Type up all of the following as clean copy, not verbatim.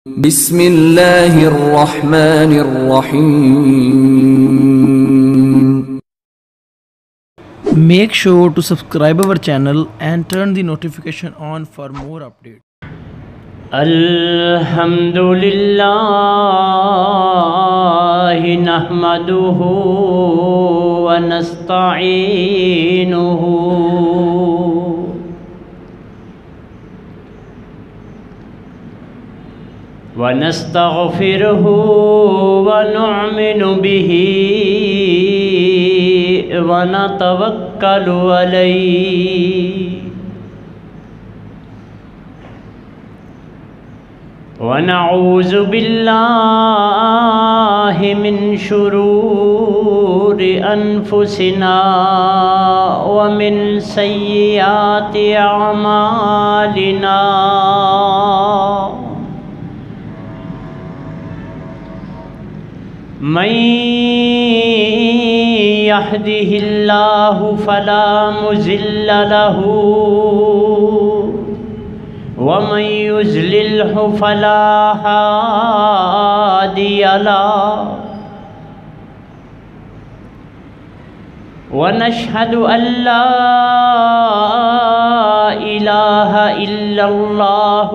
بسم اللہ الرحمن الرحیم. Make sure to subscribe our channel and turn the notification on for more updates. Alhamdulillah nahmaduhu wa nasta'inuhu wa nastaghfiruhu wa nu'minu bihi wa natawakkalu alayhi ونعوذ بالله من شرور أنفسنا ومن سيئات أعمالنا من يهده الله فلا مضل له ومن يضلله فلا هادي له ونشهد أن لا إله إلا الله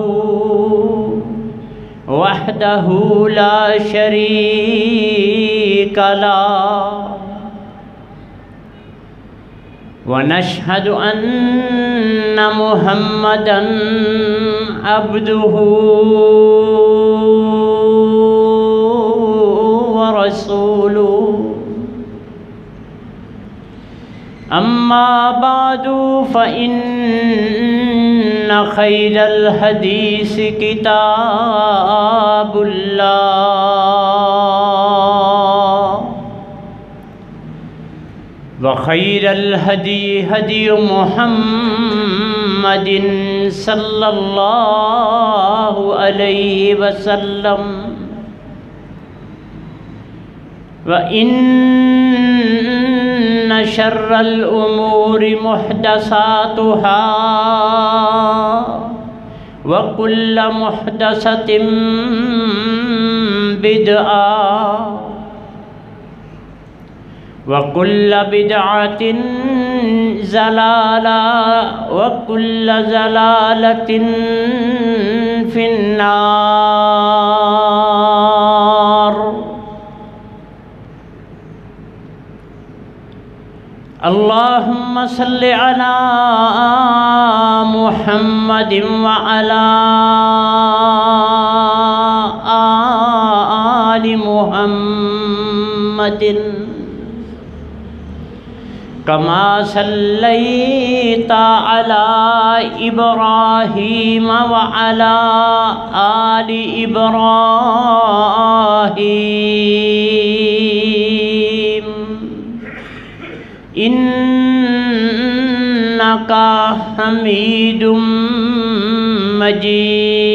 وحده لا شريك له ونشهد أن محمدًا عبده ورسوله أما بعد فإن خير الحديث كتاب الله وخير الهدي هدي محمد صلى الله عليه وسلم وإن شر الأمور محدثاتها وكل محدثة بدعة وكل بدعة ضلالة وكل ضلالة في النار. اللهم صل على محمد وعلى آل محمد كما صليت على إبراهيم وعلى آل إبراهيم إنك حميد مجيد.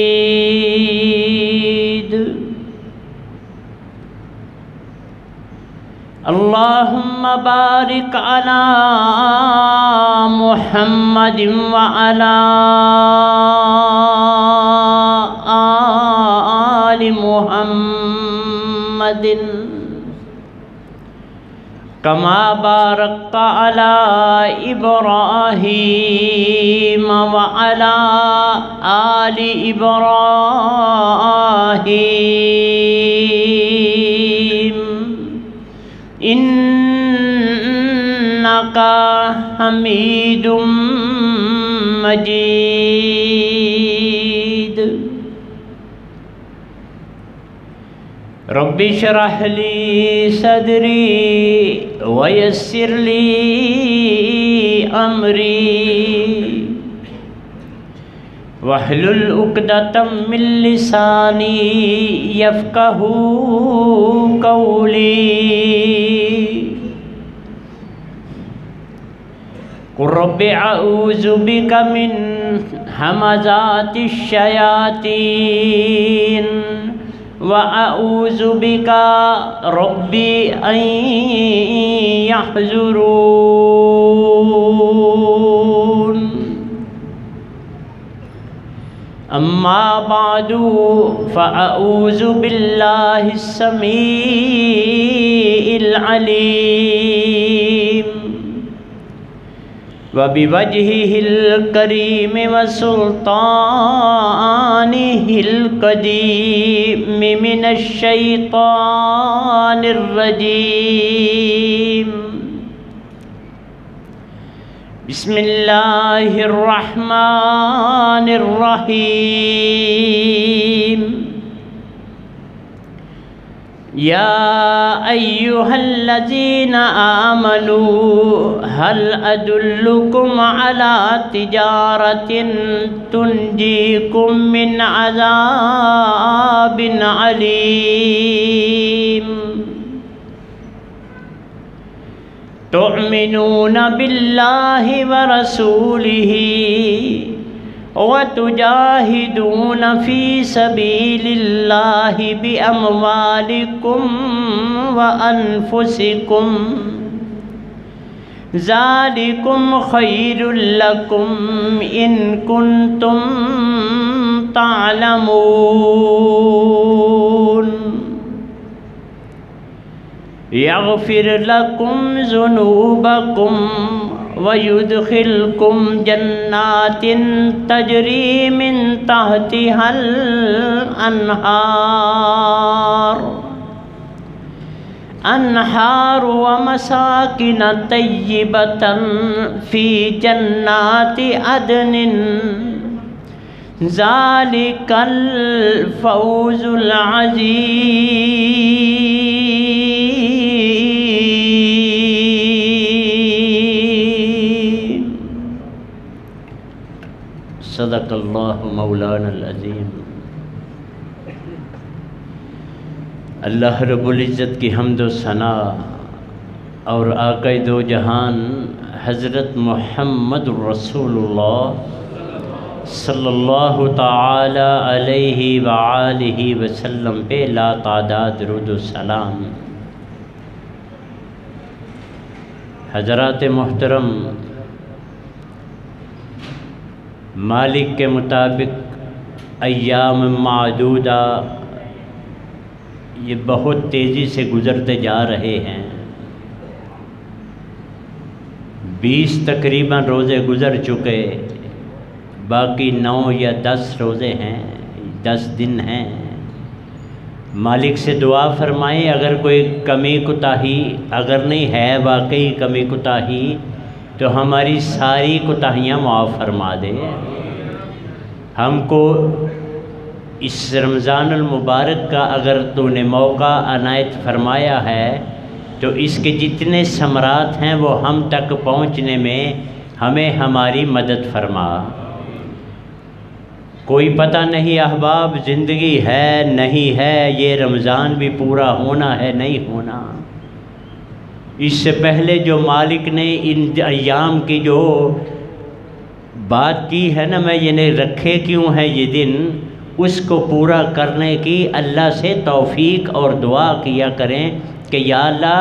اللهم بارك على محمد وعلى آل محمد كما باركت على إبراهيم وعلى آل إبراهيم إنك حميد مجيد. رب اشرح لي صدري ويسر لي أمري واحلل عقدة من لساني يفقهوا قولي. قل رب أعوذ بك من همزات الشياطين وأعوذ بك ربي أن يحضرون. أما بعد فأعوذ بالله السميع العليم وبوجهه الكريم وسلطانه القديم من الشيطان الرجيم. بسم الله الرحمن الرحيم. يا أيها الذين آمنوا هل أدلكم على تجارة تنجيكم من عذاب عليم تؤمنون بالله ورسوله وتجاهدون في سبيل الله بأموالكم وأنفسكم ذلكم خير لكم إن كنتم تعلمون. يغفر لكم ذنوبكم ويدخلكم جنات تجري من تحتها الأنهار ومساكن طيبة في جنات عدن ذلك الفوز العظيم. صدق اللہ مولانا العظیم. اللہ رب العزت کی حمد و ثنا اور آقا دو جہان حضرت محمد رسول اللہ صلی اللہ تعالی علیہ وآلہ وسلم پہ لا تعداد درود و سلام. حضرات محترم، مالک کے مطابق ایام معدودہ یہ بہت تیزی سے گزرتے جا رہے ہیں. 20 تقریباً روزے گزر چکے، باقی 9 یا 10 روزے ہیں، 10 دن ہیں. مالک سے دعا فرمائیں اگر کوئی کمی کوتاہی، اگر نہیں ہے واقعی کمی کوتاہی، تو ہماری ساری کوتاہیاں معاف فرما دے. ہم کو اس رمضان المبارک کا اگر تو نے موقع عنایت فرمایا ہے تو اس کے جتنے ثمرات ہیں وہ ہم تک پہنچنے میں ہمیں ہماری مدد فرما. کوئی پتہ نہیں احباب زندگی ہے نہیں ہے، یہ رمضان بھی پورا ہونا ہے نہیں ہونا. اس سے پہلے جو مالک نے ان ایام کی جو بات کی ہے نا، میں یہ رکھے کیوں ہے یہ دن، اس کو پورا کرنے کی اللہ سے توفیق اور دعا کیا کریں کہ یا اللہ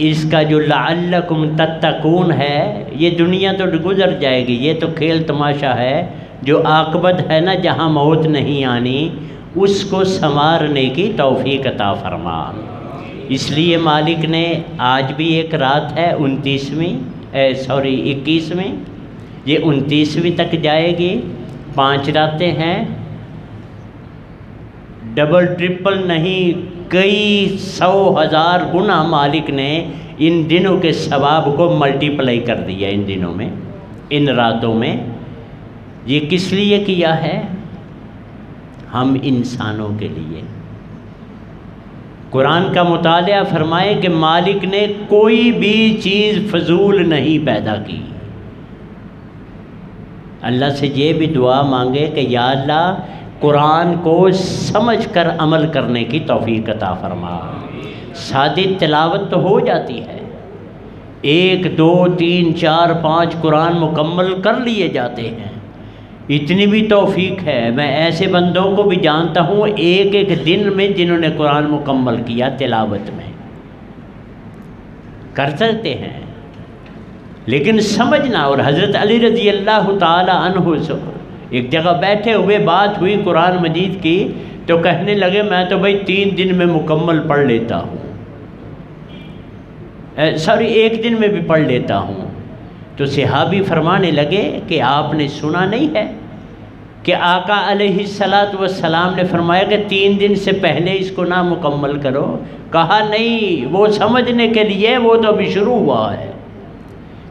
اس کا جو لعلکم تتقون ہے، یہ دنیا تو گزر جائے گی، یہ تو کھیل تماشا ہے. جو عاقبت ہے نا جہاں موت نہیں آنی، اس کو سنوارنے کی توفیق عطا فرما. اس لیے مالک نے آج بھی ایک رات ہے 21ویں، یہ 29ویں تک جائے گی. 5 راتیں ہیں، ڈبل ٹرپل نہیں، کئی 100,000 گنا مالک نے ان دنوں کے ثواب کو ملٹیپلائی کر دیا ان دنوں میں، ان راتوں میں. یہ کس لیے کیا ہے؟ ہم انسانوں کے لیے. قرآن کا مطالعہ فرمائے کہ مالک نے کوئی بھی چیز فضول نہیں پیدا کی. اللہ سے یہ بھی دعا مانگے کہ یا اللہ قرآن کو سمجھ کر عمل کرنے کی توفیق عطا فرما. سادی تلاوت تو ہو جاتی ہے، 1 2 3 4 5 قرآن مکمل کر لیے جاتے ہیں، اتنی بھی توفیق ہے. میں ایسے بندوں کو بھی جانتا ہوں ایک دن میں جنہوں نے قرآن مکمل کیا تلاوت میں، کر سکتے ہیں. لیکن سمجھنا، اور حضرت علی رضی اللہ تعالی عنہ ایک جگہ بیٹھے ہوئے بات ہوئی قرآن مجید کی، تو کہنے لگے میں تو بھائی 3 دن میں مکمل پڑھ لیتا ہوں، سوری 1 دن میں بھی پڑھ لیتا ہوں۔ تو صحابی فرمانے لگے کہ آپ نے سنا نہیں ہے کہ آقا علیہ السلام نے فرمایا کہ 3 دن سے پہلے اس کو نہ مکمل کرو؟ کہا نہیں، وہ سمجھنے کے لیے، وہ تو ابھی شروع ہوا ہے،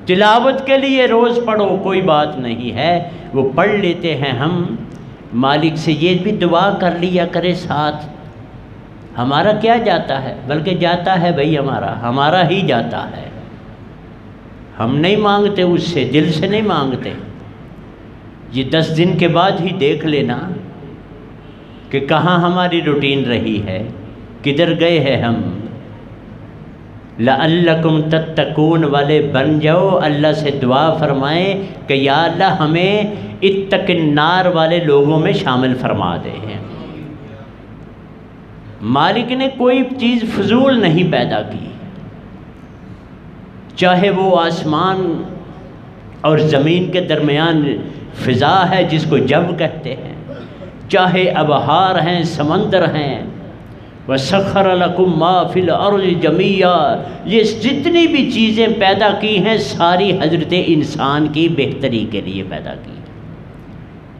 تلاوت کے لیے روز پڑھو، کوئی بات نہیں ہے، وہ پڑھ لیتے ہیں۔ ہم مالک سے یہ بھی دعا کر لیا کرے ساتھ، ہمارا کیا جاتا ہے، بلکہ جاتا ہے بھائی، ہمارا ہی جاتا ہے، ہم نہیں مانگتے اس سے، دل سے نہیں مانگتے۔ یہ 10 دن کے بعد ہی دیکھ لینا کہ کہاں ہماری روٹین رہی ہے، کدھر گئے ہیں ہم۔ لعلکم تتقون والے بن جاؤ، اللہ سے دعا فرمائیں کہ یا اللہ ہمیں اتق النار والے لوگوں میں شامل فرما دے۔ مالک نے کوئی چیز فضول نہیں پیدا کی، چاہے وہ آسمان اور زمین کے درمیان فضا ہے جس کو جب کہتے ہیں، چاہے ابحار ہیں، سمندر ہیں، وَسَخَّرَ لَكُم مَّا فِي الْأَرْضِ جَمِيعًا، یہ جتنی بھی چیزیں پیدا کی ہیں ساری حضرت انسان کی بہتری کے لیے پیدا کی۔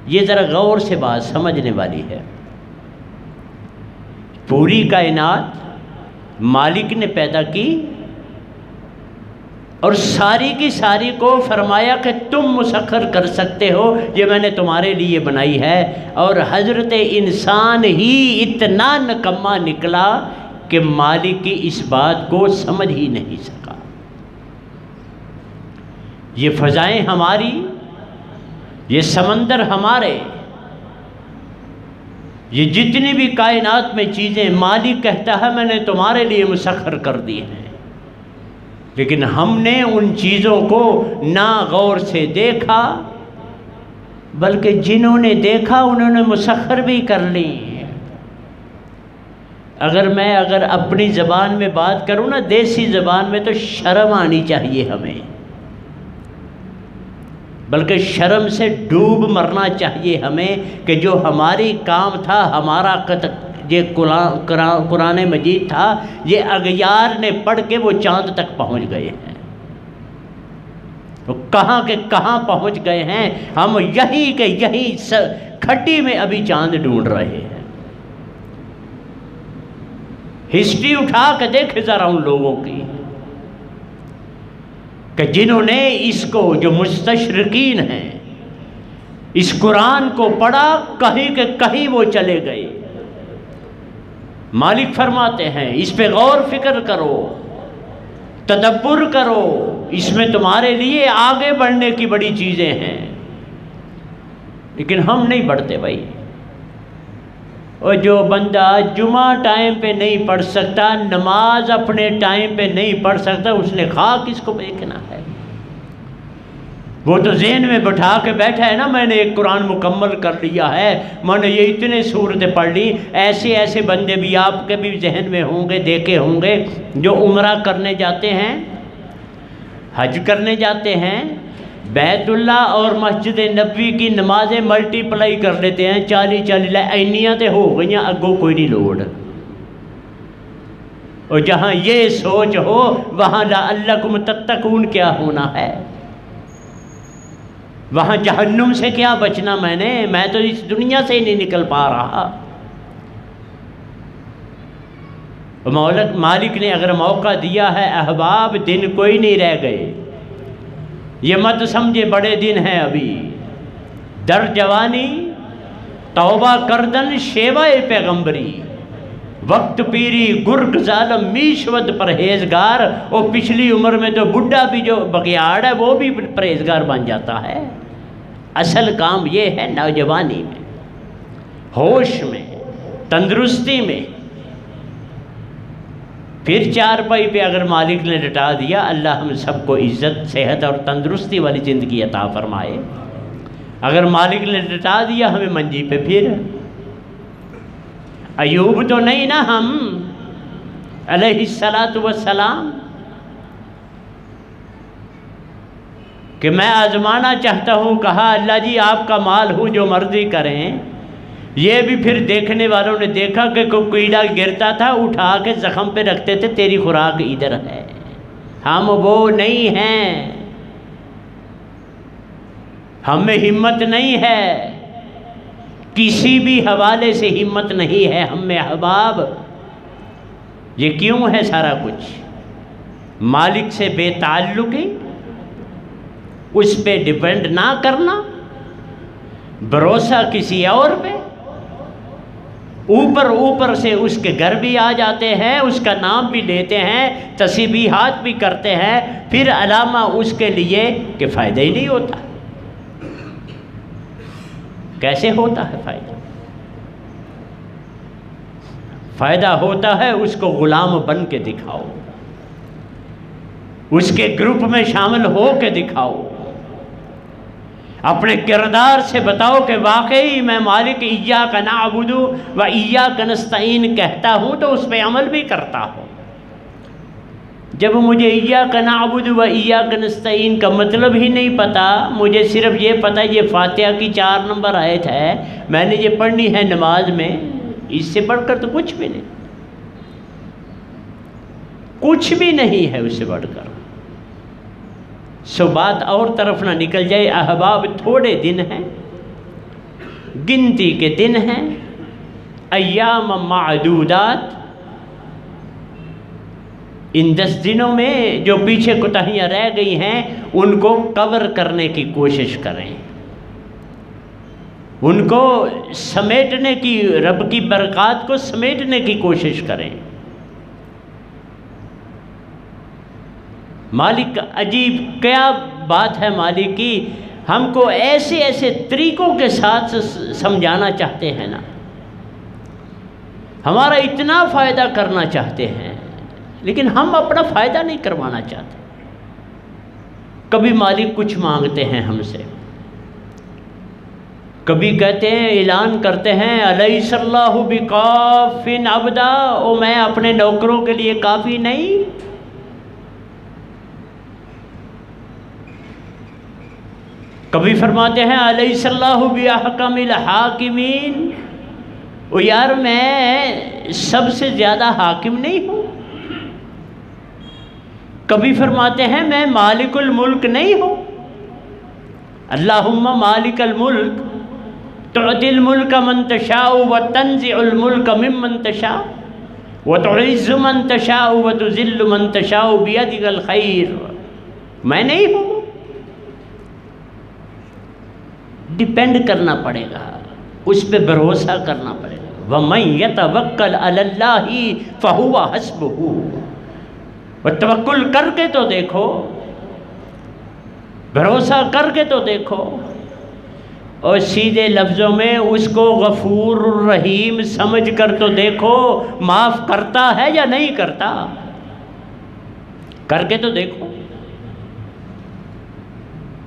یہ ذرا غور سے بات سمجھنے والی ہے۔ پوری کائنات مالک نے پیدا کی اور ساری کی ساری کو فرمایا کہ تم مسخر کر سکتے ہو، یہ میں نے تمہارے لیے بنائی ہے۔ اور حضرت انسان ہی اتنا نکما نکلا کہ مالک کی اس بات کو سمجھ ہی نہیں سکا۔ یہ فضائیں ہماری، یہ سمندر ہمارے، یہ جتنی بھی کائنات میں چیزیں مالک کہتا ہے میں نے تمہارے لیے مسخر کر دی ہیں، لیکن ہم نے ان چیزوں کو نہ غور سے دیکھا، بلکہ جنہوں نے دیکھا انہوں نے مسخر بھی کر لی۔ اگر اپنی زبان میں بات کروں نا، دیسی زبان میں، تو شرم آنی چاہیے ہمیں، بلکہ شرم سے ڈوب مرنا چاہیے ہمیں کہ جو ہماری کام تھا، ہمارا یہ قرآن مجید تھا، یہ اغیار نے پڑھ کے وہ چاند تک پہنچ گئے ہیں۔ وہ کہاں کے کہاں پہنچ گئے ہیں، ہم یہی کہ یہی کھٹی میں ابھی چاند ڈھونڈ رہے ہیں۔ ہسٹری اٹھا کے دیکھ ذرا ان لوگوں کی کہ جنہوں نے اس کو، جو مستشرقین ہیں، اس قرآن کو پڑھا، کہیں کہ کہیں وہ چلے گئے۔ مالک فرماتے ہیں اس پہ غور فکر کرو، تدبر کرو، اس میں تمہارے لیے آگے بڑھنے کی بڑی چیزیں ہیں، لیکن ہم نہیں بڑھتے بھائی۔ اور جو بندہ جمعہ ٹائم پہ نہیں پڑھ سکتا، نماز اپنے ٹائم پہ نہیں پڑھ سکتا، اس نے خاک کس کو دیکھنا ہے؟ وہ تو ذہن میں بٹھا کے بیٹھا ہے نا، میں نے ایک قرآن مکمل کر لیا ہے، میں نے یہ اتنے سورتیں پڑھ لی۔ ایسے ایسے بندے بھی آپ کے بھی ذہن میں ہوں گے، دیکھے ہوں گے، جو عمرہ کرنے جاتے ہیں، حج کرنے جاتے ہیں، بیت اللہ اور مسجد نبوی کی نمازیں ملٹی پلائی کر لیتے ہیں، 40 اینیاں تے ہو گئیں، اگوں کوئی نہیں لوڑ۔ اور جہاں یہ سوچ ہو وہاں لعلکم تتقون کیا ہونا ہے؟ وہاں جہنم سے کیا بچنا؟ میں تو اس دنیا سے ہی نہیں نکل پا رہا۔ مالک نے اگر موقع دیا ہے احباب، دن کوئی نہیں رہ گئے، یہ مت سمجھے بڑے دن ہیں ابھی۔ در جوانی توبہ کردن شیوہ پیغمبری، وقت پیری گرگ ظالم میشود پرہیزگار۔ اور پچھلی عمر میں تو بڈھا بھی جو بگیاڑ ہے وہ بھی پرہیزگار بن جاتا ہے۔ اصل کام یہ ہے نوجوانی میں، ہوش میں، تندرستی میں۔ پھر چارپائی پہ اگر مالک نے لٹا دیا، اللہ ہم سب کو عزت، صحت اور تندرستی والی زندگی عطا فرمائے۔ اگر مالک نے لٹا دیا ہمیں منجی پہ، پھر ایوب تو نہیں نا ہم علیہ السلام، کہ میں آزمانا چاہتا ہوں، کہا اللہ جی آپ کا مال ہوں جو مرضی کریں۔ یہ بھی پھر دیکھنے والوں نے دیکھا کہ کوئی کیڑا گرتا تھا، اٹھا کے زخم پہ رکھتے تھے، تیری خوراک ادھر ہے، ہم وہ نہیں ہیں، ہمیں ہمت نہیں ہے، کسی بھی حوالے سے ہمت نہیں ہے ہم میں احباب۔ یہ کیوں ہے سارا کچھ؟ مالک سے بے تعلقی، اس پہ ڈیپینڈ نہ کرنا، بھروسہ کسی اور پہ، اوپر سے اس کے گھر بھی آ جاتے ہیں، اس کا نام بھی لیتے ہیں، تسبیحات بھی کرتے ہیں، پھر علامہ اس کے لیے کہ فائدہ ہی نہیں ہوتا۔ کیسے ہوتا ہے فائدہ؟ فائدہ ہوتا ہے اس کو غلام بن کے دکھاؤ، اس کے گروپ میں شامل ہو کے دکھاؤ، اپنے کردار سے بتاؤ کہ واقعی میں مالک ایاک نعبد و ایاک نستعین کہتا ہوں تو اس پہ عمل بھی کرتا ہوں۔ جب مجھے ایاک نعبد و ایاک نستعین کا مطلب ہی نہیں پتا، مجھے صرف یہ پتا یہ فاتحہ کی 4 نمبر آیت ہے، میں نے یہ پڑھنی ہے نماز میں، اس سے بڑھ کر تو کچھ بھی نہیں، کچھ بھی نہیں ہے اس سے بڑھ کر۔ سو بات اور طرف نہ نکل جائے احباب، تھوڑے دن ہیں، گنتی کے دن ہیں، ایام معدودات، ان 10 دنوں میں جو پیچھے کوتاہیاں رہ گئی ہیں ان کو کور کرنے کی کوشش کریں، ان کو سمیٹنے کی، رب کی برکات کو سمیٹنے کی کوشش کریں۔ مالک عجیب کیا بات ہے مالک کی، ہم کو ایسے ایسے طریقوں کے ساتھ سمجھانا چاہتے ہیں نا، ہمارا اتنا فائدہ کرنا چاہتے ہیں لیکن ہم اپنا فائدہ نہیں کروانا چاہتے۔ کبھی مالک کچھ مانگتے ہیں ہم سے، کبھی کہتے ہیں، اعلان کرتے ہیں الیس اللہ بکاف عبدا، او میں اپنے نوکروں کے لیے کافی نہیں؟ کبھی فرماتے ہیں الیس اللہ باحکم الحاکمین، او یار میں سب سے زیادہ حاکم نہیں ہوں؟ کبھی فرماتے ہیں میں مالک الملک نہیں ہوں؟ اللہم مالک الملک تعطی الملک من تشاء وتنزع الملک ممن تشاء وتعز من تشاء وتذل من تشاء بیدک الخیر، میں نہیں ہوں؟ ڈیپینڈ کرنا پڑے گا، اس پہ بھروسہ کرنا پڑے گا۔ وَمَن يَتَوَكَّلْ عَلَى اللَّهِ فَهُوَ حَسْبُهُ، اور توکل کر کے تو دیکھو، بھروسہ کر کے تو دیکھو، اور سیدھے لفظوں میں اس کو غفور الرحیم سمجھ کر تو دیکھو، معاف کرتا ہے یا نہیں کرتا، کر کے تو دیکھو۔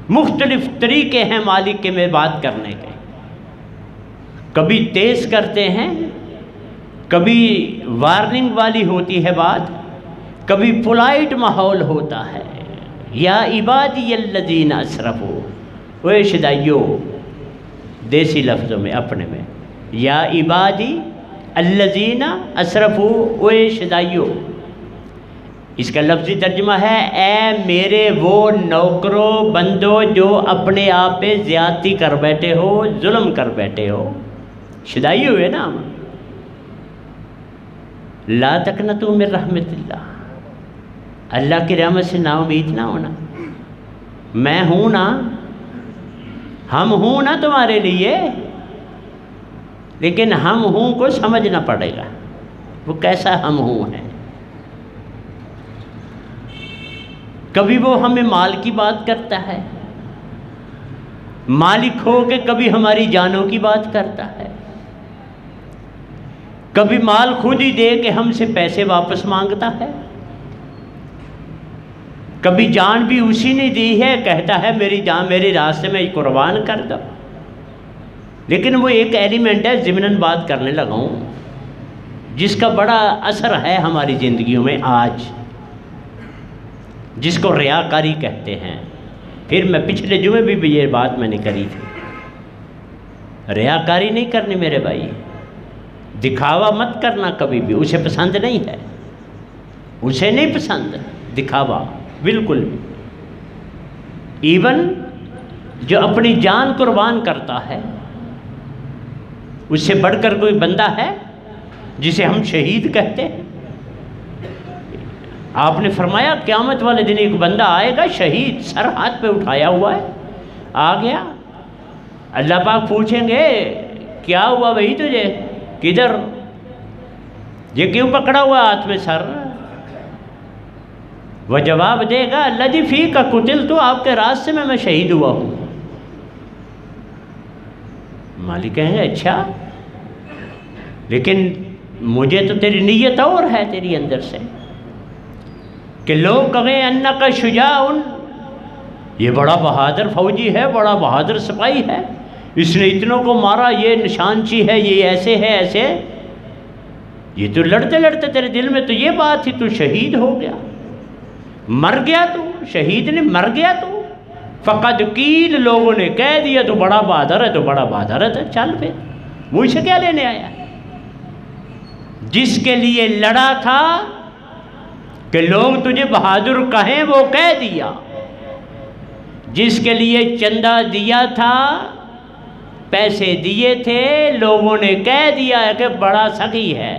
مختلف طریقے ہیں مالک کے میں بات کرنے کے، کبھی تیز کرتے ہیں، کبھی وارننگ والی ہوتی ہے بات، کبھی پولائٹ ماحول ہوتا ہے۔ یا عبادی الذین اسرفوا، اوے شدائیو، دیسی لفظوں میں اپنے میں، یا عبادی الذین اسرفوا، اوے شدائیو، اس کا لفظی ترجمہ ہے اے میرے وہ نوکروں بندوں جو اپنے آپ پہ زیادتی کر بیٹھے ہو، ظلم کر بیٹھے ہو، شدائی ہوئے نا ہم۔ لا تقنطوا من رحمت اللہ، اللہ کی رحمت سے نا امید نہ ہونا، میں ہوں نا، ہم ہوں نا تمہارے لیے، لیکن ہم ہوں کو سمجھنا پڑے گا وہ کیسا ہم ہوں ہے۔ کبھی وہ ہمیں مال کی بات کرتا ہے، مالک ہو کے کبھی ہماری جانوں کی بات کرتا ہے، کبھی مال خود ہی دے کے ہم سے پیسے واپس مانگتا ہے، کبھی جان بھی اسی نے دی ہے، کہتا ہے میری جان میرے راستے میں قربان کر دو۔ لیکن وہ ایک ایلیمنٹ ہے، ضمناً بات کرنے لگا ہوں، جس کا بڑا اثر ہے ہماری زندگیوں میں آج، جس کو ریاکاری کہتے ہیں، پھر میں پچھلے جمعے بھی یہ بات میں نے کری تھی، ریاکاری نہیں کرنی میرے بھائی، دکھاوا مت کرنا کبھی بھی، اسے پسند نہیں ہے، اسے نہیں پسند دکھاوا بالکل بھی۔ ایون جو اپنی جان قربان کرتا ہے، اس سے بڑھ کر کوئی بندہ ہے جسے ہم شہید کہتے ہیں؟ آپ نے فرمایا قیامت والے دن ایک بندہ آئے گا شہید، سر ہاتھ پہ اٹھایا ہوا ہے، آ گیا، اللہ پاک پوچھیں گے کیا ہوا بھائی تجھے، کدھر، یہ کیوں پکڑا ہوا ہاتھ میں سر؟ وہ جواب دے گا الذی فیک قتلت، تو آپ کے راستے میں شہید ہوا ہوں۔ مالک کہیں گے اچھا، لیکن مجھے تو تیری نیت اور ہے تیری اندر سے، کہ لوگ کہیں انکا شجاع، یہ بڑا بہادر فوجی ہے، بڑا بہادر سپاہی ہے، اس نے اتنوں کو مارا، یہ نشانچی ہے، یہ ایسے ہے ایسے، یہ تو لڑتے لڑتے تیرے دل میں تو یہ بات تھی، تو شہید ہو گیا، مر گیا، تو شہید نے مر گیا، تو فقد قیل، لوگوں نے کہہ دیا تو بڑا بہادر ہے، تو بڑا بہادر ہے، تو چل پھر مجھ سے کیا لینے آیا؟ جس کے لیے لڑا تھا کہ لوگ تجھے بہادر کہیں، وہ کہہ دیا، جس کے لیے چندہ دیا تھا، پیسے دیے تھے، لوگوں نے کہہ دیا ہے کہ بڑا سخی ہے،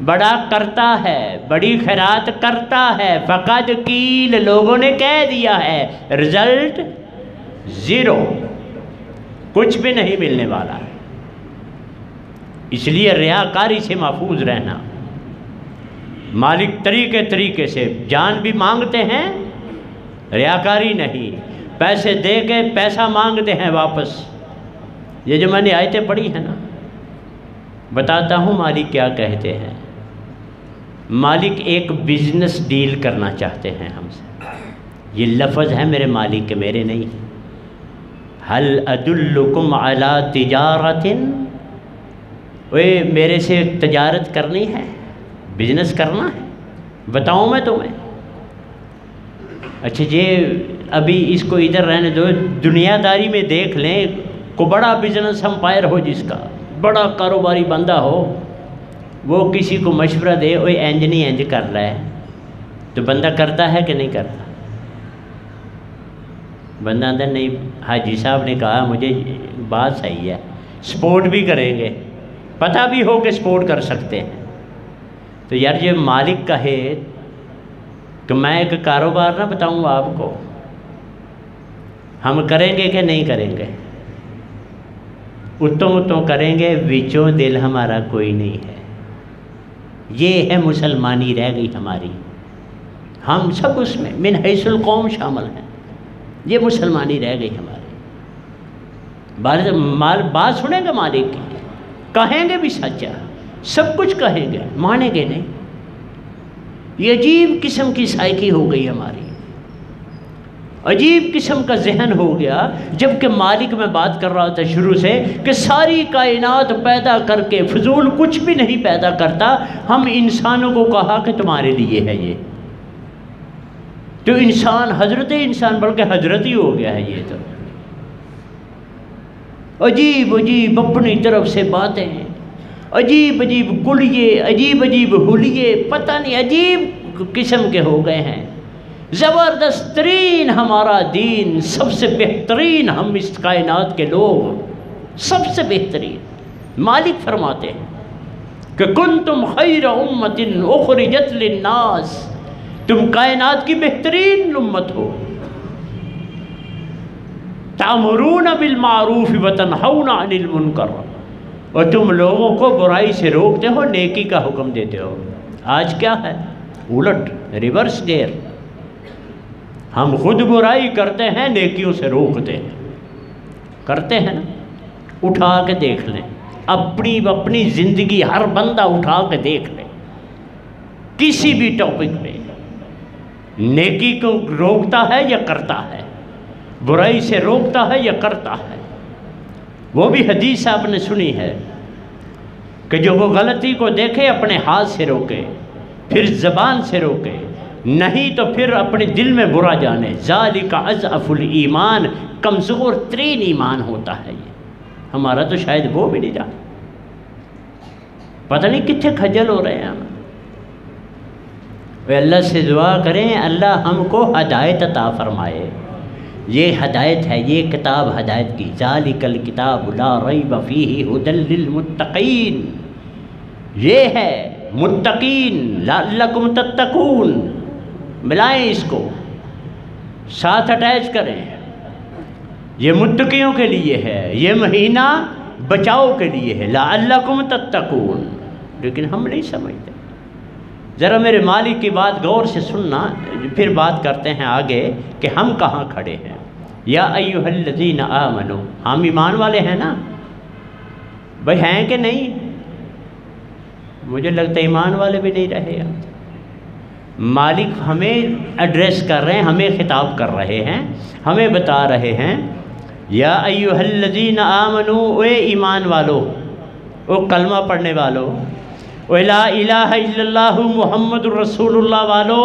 بڑا کرتا ہے، بڑی خیرات کرتا ہے، فقد قیل، لوگوں نے کہہ دیا ہے، رزلٹ زیرو، کچھ بھی نہیں ملنے والا ہے۔ اس لیے ریاکاری سے محفوظ رہنا۔ مالک طریقے سے جان بھی مانگتے ہیں، ریاکاری نہیں، پیسے دے کے پیسہ مانگتے ہیں واپس، یہ جو میں نے آیتیں پڑھی ہیں نا، بتاتا ہوں مالک کیا کہتے ہیں۔ مالک ایک بزنس ڈیل کرنا چاہتے ہیں ہم سے، یہ لفظ ہے میرے مالک کے، میرے نہیں۔ هل ادلکم علی تجارت، میرے سے تجارت کرنی ہے، بزنس کرنا ہے، بتاؤں میں تمہیں؟ اچھا جی ابھی اس کو ادھر رہنے دو، دنیا داری میں دیکھ لیں، کو بڑا بزنس امپائر ہو، جس کا بڑا کاروباری بندہ ہو، وہ کسی کو مشورہ دے، اوے اینج نہیں اینج کر رہا ہے، تو بندہ کرتا ہے کہ نہیں کرتا؟ بندہ اندر نہیں، حاجی صاحب نے کہا مجھے بات صحیح ہے، سپورٹ بھی کریں گے، پتہ بھی ہو کہ سپورٹ کر سکتے ہیں، تو یار یہ مالک کہے کہ میں ایک کاروبار نہ بتاؤں آپ کو، ہم کریں گے کہ نہیں کریں گے؟ اتوں کریں گے، وچوں دل ہمارا کوئی نہیں ہے، یہ ہے مسلمانی رہ گئی ہماری، ہم سب اس میں من حیث القوم شامل ہیں، یہ مسلمانی رہ گئی ہماری۔ بات سنیں گے مالک کی، کہیں گے بھی سچا، سب کچھ کہیں گے، مانیں گے نہیں، یہ عجیب قسم کی سائیکی ہو گئی ہماری، عجیب قسم کا ذہن ہو گیا، جبکہ مالک میں بات کر رہا تھا شروع سے کہ ساری کائنات پیدا کر کے فضول کچھ بھی نہیں پیدا کرتا، ہم انسانوں کو کہا کہ تمہارے لیے ہے یہ، تو انسان حضرت انسان بلکہ حضرت ہی ہو گیا ہے، یہ تو عجیب عجیب اپنی طرف سے باتیں، عجیب عجیب گلیے، عجیب عجیب حلیے، پتہ نہیں عجیب قسم کے ہو گئے ہیں، زبردست ترین ہمارا دین، سب سے بہترین ہم اس کائنات کے لوگ، سب سے بہترین۔ مالک فرماتے ہیں کہ کنتم خیر امت اخرجت للناس، تم کائنات کی بہترین امت ہو، تأمرون بالمعروف وتنہون عن المنکر، اور تم لوگوں کو برائی سے روکتے ہو، نیکی کا حکم دیتے ہو۔ آج کیا ہے؟ الٹ، ریورس گیئر، ہم خود برائی کرتے ہیں، نیکیوں سے روکتے ہیں، کرتے ہیں نا؟ اٹھا کے دیکھ لیں، اپنی زندگی ہر بندہ اٹھا کے دیکھ لیں، کسی بھی ٹاپک پہ نیکی کو روکتا ہے یا کرتا ہے، برائی سے روکتا ہے یا کرتا ہے۔ وہ بھی حدیث آپ نے سنی ہے کہ جو وہ غلطی کو دیکھے اپنے ہاتھ سے روکے، پھر زبان سے روکے، نہیں تو پھر اپنے دل میں برا جانے. ذالک اضعف الایمان، کمزور ترین ایمان ہوتا ہے یہ. ہمارا تو شاید وہ بھی نہیں جانا، پتہ نہیں کتنے کھجل ہو رہے ہیں ہم. اللہ سے دعا کریں اللہ ہم کو ہدایت عطا فرمائے. یہ ہدایت ہے، یہ کتاب ہدایت کی. ذالک الکتاب لا ریب فیہ ھدی للمتقین، یہ ہے متقین لعلکم تتقون. ملائیں اس کو، ساتھ اٹیچ کریں. یہ متقیوں کے لیے ہے، یہ مہینہ بچاؤ کے لیے ہے. لعلکم تتقون. لیکن ہم نہیں سمجھتے. ذرا میرے مالک کی بات غور سے سننا، پھر بات کرتے ہیں آگے کہ ہم کہاں کھڑے ہیں. یا ایھا الذین آمنوا، ہم ایمان والے ہیں نا بھائی، ہیں کہ نہیں؟ مجھے لگتا ہے ایمان والے بھی نہیں رہے. مالک ہمیں ایڈریس کر رہے ہیں، ہمیں خطاب کر رہے ہیں، ہمیں بتا رہے ہیں یا ایھا الذین آمنوا، اے ایمان والو، او کلمہ پڑھنے والو، او لا الہ الا اللہ محمد رسول اللہ والو،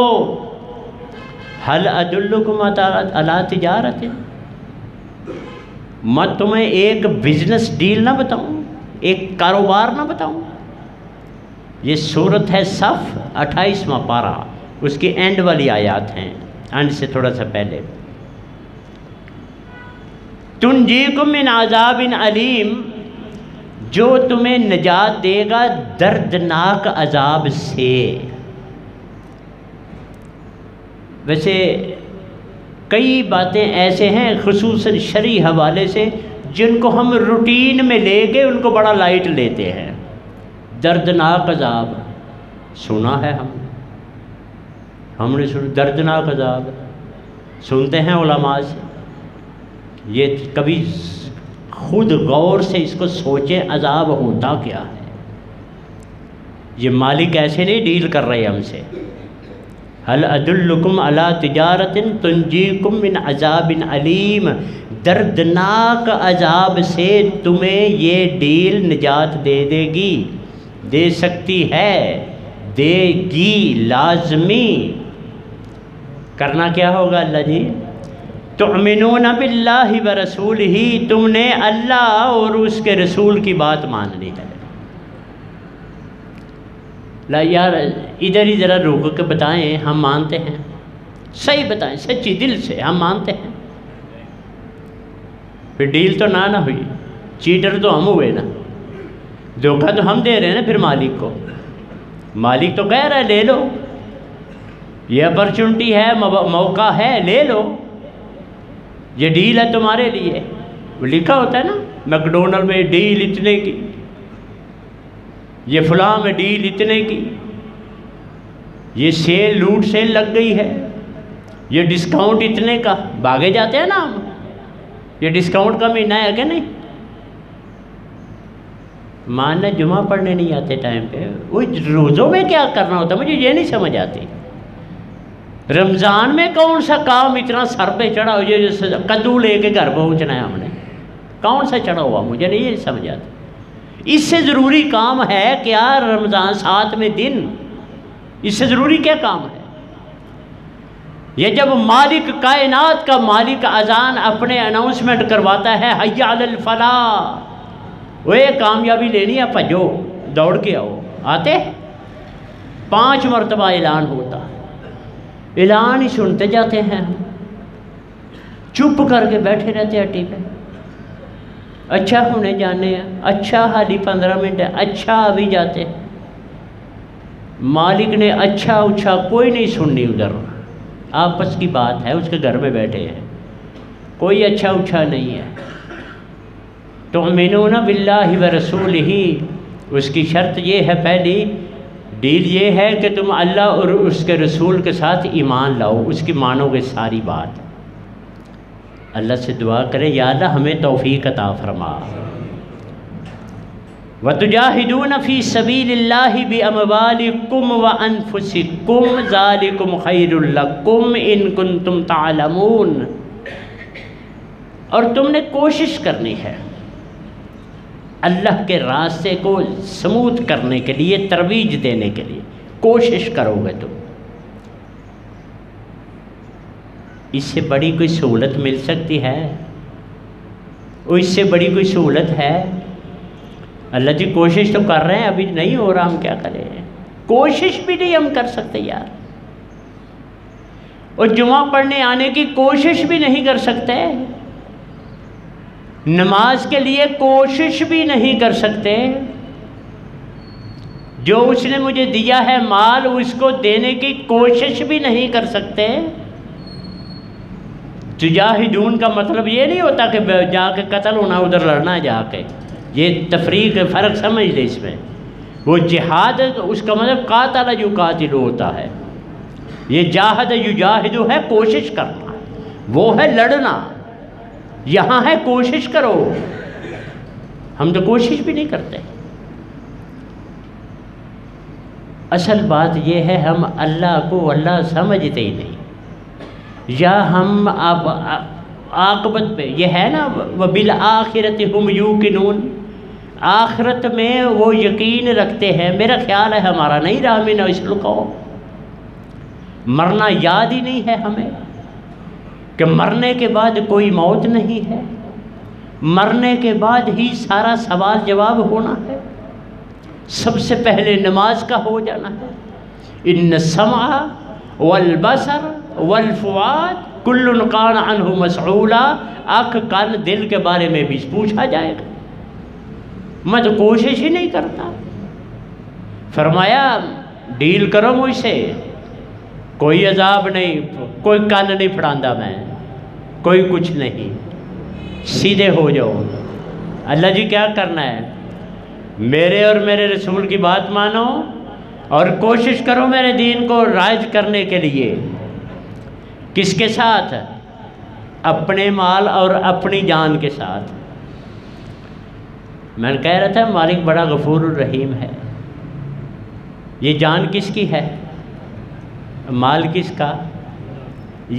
هل ادلکم علی تجارت، میں تمہیں ایک بزنس ڈیل نہ بتاؤں، ایک کاروبار نہ بتاؤں. یہ سورت ہے صف 28واں پارہ، اس کی اینڈ والی آیات ہیں، اینڈ سے تھوڑا سا پہلے. تنجیکم من عذاب علیم، جو تمہیں نجات دے گا دردناک عذاب سے. ویسے کئی باتیں ایسے ہیں خصوصاً شرعی حوالے سے جن کو ہم روٹین میں لے کے ان کو بڑا لائٹ لیتے ہیں. دردناک عذاب سنا ہے ہم نے سنا. دردناک عذاب سنتے ہیں علماء سے. یہ کبھی خود غور سے اس کو سوچیں عذاب ہوتا کیا ہے. یہ مالک ایسے نہیں ڈیل کر رہے ہم سے. هل ادلکم علی تجارت تنجیکم من عذاب علیم، دردناک عذاب سے تمہیں یہ ڈیل نجات دے دے گی، دے سکتی ہے، دے گی، لازمی. کرنا کیا ہوگا اللہ جی؟ تؤمنون باللہ ورسولہ، تم نے اللہ اور اس کے رسول کی بات ماننی ہے. لا یار ادھر ہی ذرا روک کے بتائیں، ہم مانتے ہیں، صحیح بتائیں، سچی دل سے ہم مانتے ہیں. پھر ڈیل تو نہ ہوئی، چیٹر تو ہم ہوئے نا، دھوکہ تو ہم دے رہے ہیں نا پھر مالک کو. مالک تو کہہ رہا ہے لے لو، یہ اپرچونٹی ہے، موقع ہے، لے لو، یہ ڈیل ہے تمہارے لیے. وہ لکھا ہوتا ہے نا میکڈونلڈ میں ڈیل اتنے کی، یہ فلاں میں ڈیل اتنے کی، یہ سیل لوٹ سیل لگ گئی ہے، یہ ڈسکاؤنٹ اتنے کا. بھاگے جاتے ہیں نا ہم، یہ ڈسکاؤنٹ کا مہینہ ہے کہ نہیں. ماننا جمعہ پڑھنے نہیں آتے ٹائم پہ، وہ روزوں میں کیا کرنا ہوتا ہے مجھے یہ نہیں سمجھ آتی. رمضان میں کون سا کام اتنا سر پہ چڑھا ہو، یہ کدو لے کے گھر پہنچنا ہے ہم نے، کون سا چڑھا ہوا مجھے نہیں یہ سمجھ آتی. اس سے ضروری کام ہے کیا رمضان 7 دن، اس سے ضروری کیا کام ہے؟ یہ جب مالک کائنات کا مالک اذان اپنے اناؤنسمنٹ کرواتا ہے حی علی الفلاح، وہ کامیابی لینی ہے، بھجو دوڑ کے آؤ. آتے 5 مرتبہ اعلان ہوتا، اعلان ہی سنتے جاتے ہیں، چپ کر کے بیٹھے رہتے ہیں ہٹی پہ. اچھا ہونے جانے ہیں، اچھا حالی 15 منٹ ہے، اچھا ابھی جاتے ہیں. مالک نے اچھا اچھا کوئی نہیں سننی، ادھر آپس کی بات ہے، اس کے گھر میں بیٹھے ہیں، کوئی اچھا اچھا نہیں ہے. تؤمنون باللہ ورسولہ، اس کی شرط یہ ہے، پہلی ڈیل یہ ہے کہ تم اللہ اور اس کے رسول کے ساتھ ایمان لاؤ، اس کی مانو گے ساری بات. اللہ سے دعا کرے یا اللہ ہمیں توفیق عطا فرما. وَتُجَاهِدُونَ فِي سَبِيلِ اللَّهِ بِأَمْوَالِكُمْ وَأَنفُسِكُمْ ذَلِكُمْ خَيْرٌ لَكُمْ إِن كُنتُمْ تَعْلَمُونَ. اور تم نے کوشش کرنی ہے اللہ کے راستے کو سموتھ کرنے کے لیے، ترویج دینے کے لیے کوشش کرو گے تم. اس سے بڑی کوئی سہولت مل سکتی ہے؟ اور اس سے بڑی کوئی سہولت ہے؟ اللہ جی کوشش تو کر رہے ہیں، ابھی نہیں ہو رہا، ہم کیا کریں؟ کوشش بھی نہیں ہم کر سکتے یار، اور جمعہ پڑھنے آنے کی کوشش بھی نہیں کر سکتے، نماز کے لیے کوشش بھی نہیں کر سکتے، جو اس نے مجھے دیا ہے مال اس کو دینے کی کوشش بھی نہیں کر سکتے۔ تجاہدون کا مطلب یہ نہیں ہوتا کہ جا کے قتل ہونا، ادھر لڑنا جا کے، یہ تفریق فرق سمجھ لے اس میں۔ وہ جہاد اس کا مطلب قاتل یقاتل ہوتا ہے، یہ جاہد یجاہد ہے کوشش کرنا، وہ ہے لڑنا، یہاں ہے کوشش کرو، ہم تو کوشش بھی نہیں کرتے۔ اصل بات یہ ہے ہم اللہ کو اللہ سمجھتے ہی نہیں، یا ہم اب عاقبت پہ یہ ہے نا وَبِالْآخِرَةِ هُمْ يُوقِنُونَ، آخرت میں وہ یقین رکھتے ہیں۔ میرا خیال ہے ہمارا نہیں رہا من القوم، مرنا یاد ہی نہیں ہے ہمیں کہ مرنے کے بعد کوئی موت نہیں ہے، مرنے کے بعد ہی سارا سوال جواب ہونا ہے، سب سے پہلے نماز کا ہو جانا ہے۔ ان السمع والبصر والفؤاد کل کان عنہ مسئولا، آنکھ کان دل کے بارے میں بھی پوچھا جائے گا، میں تو کوشش ہی نہیں کرتا۔ فرمایا ڈیل کرو مجھ سے، کوئی عذاب نہیں، کوئی کان نہیں پھڑاندا میں، کوئی کچھ نہیں، سیدھے ہو جاؤ۔ اللہ جی کیا کرنا ہے؟ میرے اور میرے رسول کی بات مانو اور کوشش کرو میرے دین کو رائج کرنے کے لیے۔ کس کے ساتھ؟ اپنے مال اور اپنی جان کے ساتھ۔ میں نے کہہ رہا تھا مالک بڑا غفور الرحیم ہے، یہ جان کس کی ہے؟ مال کس کا؟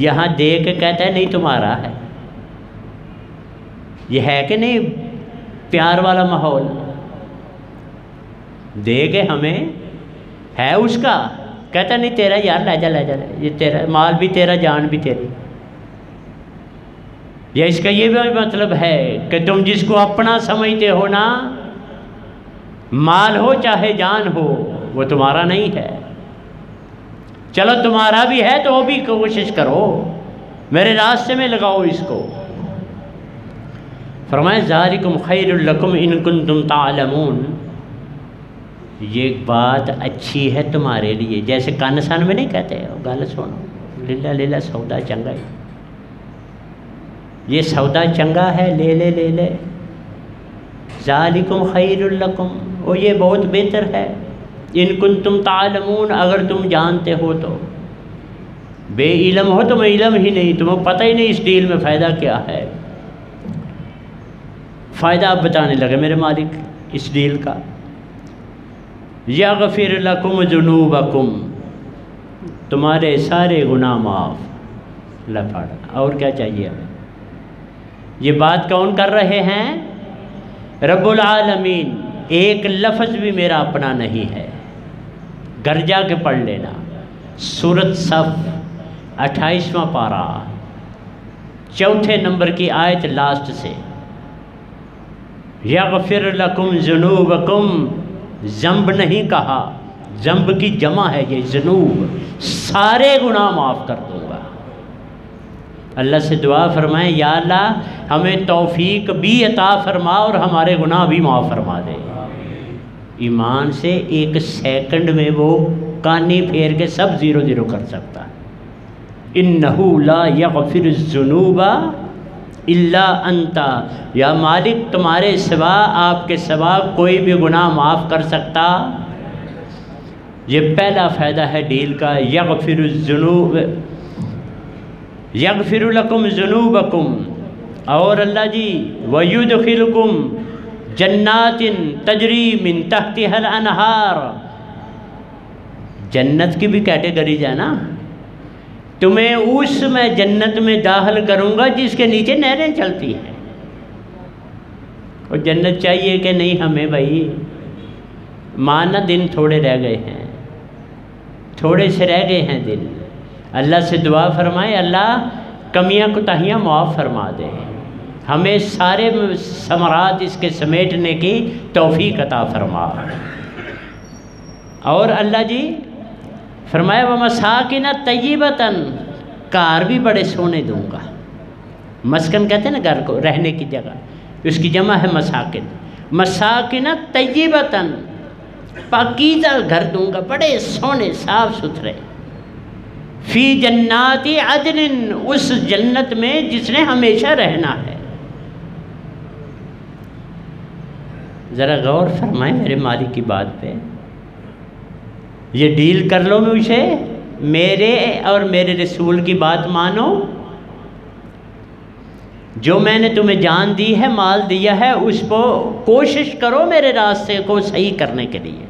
یہاں دے کے کہتا ہے نہیں تمہارا ہے، یہ ہے کہ نہیں پیار والا ماحول؟ دے کے ہمیں ہے اس کا، کہتا نہیں تیرا یار، لے جا لے جا، یہ تیرا مال بھی تیرا، جان بھی تیری۔ یا اس کا یہ بھی مطلب ہے کہ تم جس کو اپنا سمجھتے ہو نا، مال ہو چاہے جان ہو، وہ تمہارا نہیں ہے۔ چلو تمہارا بھی ہے تو وہ بھی کوشش کرو، میرے راستے میں لگاؤ اس کو۔ فرمایا ذالکم خیر لکم ان کنتم تعلمون، یہ بات اچھی ہے تمہارے لیے، جیسے کان سان میں نہیں کہتے گل سنو لیلا لیلا سودا چنگا ہے، یہ سودا چنگا ہے، لے لے لے لے، ذالکم خیر لکم، اور یہ بہت بہتر ہے، ان کنتم تعلمون، اگر تم جانتے ہو تو۔ بے علم ہو تمہیں علم ہی نہیں، تمہیں پتہ ہی نہیں اس ڈیل میں فائدہ کیا ہے۔ فائدہ اب بتانے لگے میرے مالک اس ڈیل کا۔ یغفر لکم ذنوبکم، تمہارے سارے گناہ معاف۔ لفڑ اور کیا چاہیے ہمیں؟ یہ بات کون کر رہے ہیں؟ رب العالمین۔ ایک لفظ بھی میرا اپنا نہیں ہے، گھر جا کے پڑھ لینا، سورۃ صف 28واں پارہ 4 نمبر کی آیت لاسٹ سے۔ یغفر لکم ذنوبکم، ذنب نہیں کہا، ذنب کی جمع ہے یہ ذنوب، سارے گناہ معاف کر دوں گا۔ اللہ سے دعا فرمائیں یا اللہ ہمیں توفیق بھی عطا فرما اور ہمارے گناہ بھی معاف فرما دے۔ ایمان سے 1 سیکنڈ میں وہ کانی پھیر کے سب 0 کر سکتا ہے۔ انہ لا یغفر الذنوب الا انت، یا مالک تمہارے سوا، آپ کے سوا کوئی بھی گناہ معاف کر سکتا۔ یہ پہلا فائدہ ہے ڈیل کا، یغفر الذنوب، یغفر لکم ذنوبکم۔ اور اللہ جی ویدخلکم جنات تجری من تحتها الانہار، جنت کی بھی کیٹیگریز ہے نا، تمہیں اس میں جنت میں داخل کروں گا جس کے نیچے نہریں چلتی ہیں۔ اور جنت چاہیے کہ نہیں ہمیں بھائی؟ مانا دن تھوڑے رہ گئے ہیں، تھوڑے سے رہ گئے ہیں دن۔ اللہ سے دعا فرمائے اللہ کمیاں کوتاہیاں معاف فرما دے، ہمیں سارے ثمرات اس کے سمیٹنے کی توفیق عطا فرما۔ اور اللہ جی فرمایا وَمَسَاكِنَ طَيِّبَةً، گھر بھی بڑے سونے دوں گا۔ مسکن کہتے ہیں نا گھر کو، رہنے کی جگہ، اس کی جمع ہے مساکن۔ مساکن طیبتاً، پاکیزہ گھر دوں گا، بڑے سونے صاف ستھرے۔ فی جنات عدن، اس جنت میں جس نے ہمیشہ رہنا ہے۔ ذرا غور فرمائیں میرے مالک کی بات پہ، یہ ڈیل کر لو مجھ سے، میرے اور میرے رسول کی بات مانو، جو میں نے تمہیں جان دی ہے، مال دیا ہے، اس کو کوشش کرو میرے راستے کو صحیح کرنے کے لیے،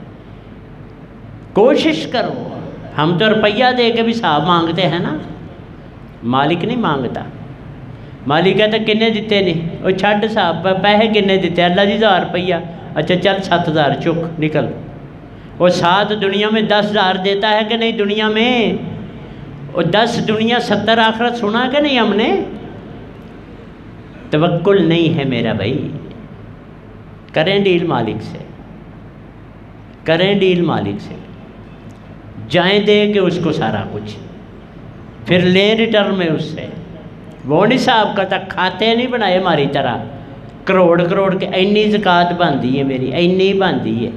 کوشش کرو۔ ہم تو روپیہ دے کے بھی صاحب مانگتے ہیں نا، مالک نہیں مانگتا۔ مالک کہتا کنے دیتے نہیں، وہ چھڈ صاحب پیسے کنے دیتے، اللہ جی 1000 روپیہ، اچھا چل 7000 چک نکل۔ وہ 7 دنیا میں 10,000 دیتا ہے کہ نہیں دنیا میں؟ وہ 10 دنیا 70 آخرت سنا کہ نہیں ہم نے؟ توکل نہیں ہے میرا بھائی۔ کریں ڈیل مالک سے، کریں ڈیل مالک سے، جائیں دے کے اس کو سارا کچھ، پھر لیں ریٹرن میں اس سے۔ وہ نہیں صاحب کہتا کھاتے نہیں بنائے ہماری طرح کروڑ کروڑ کے، اینی زکوٰۃ بنتی ہے میری، اینی بنتی ہے،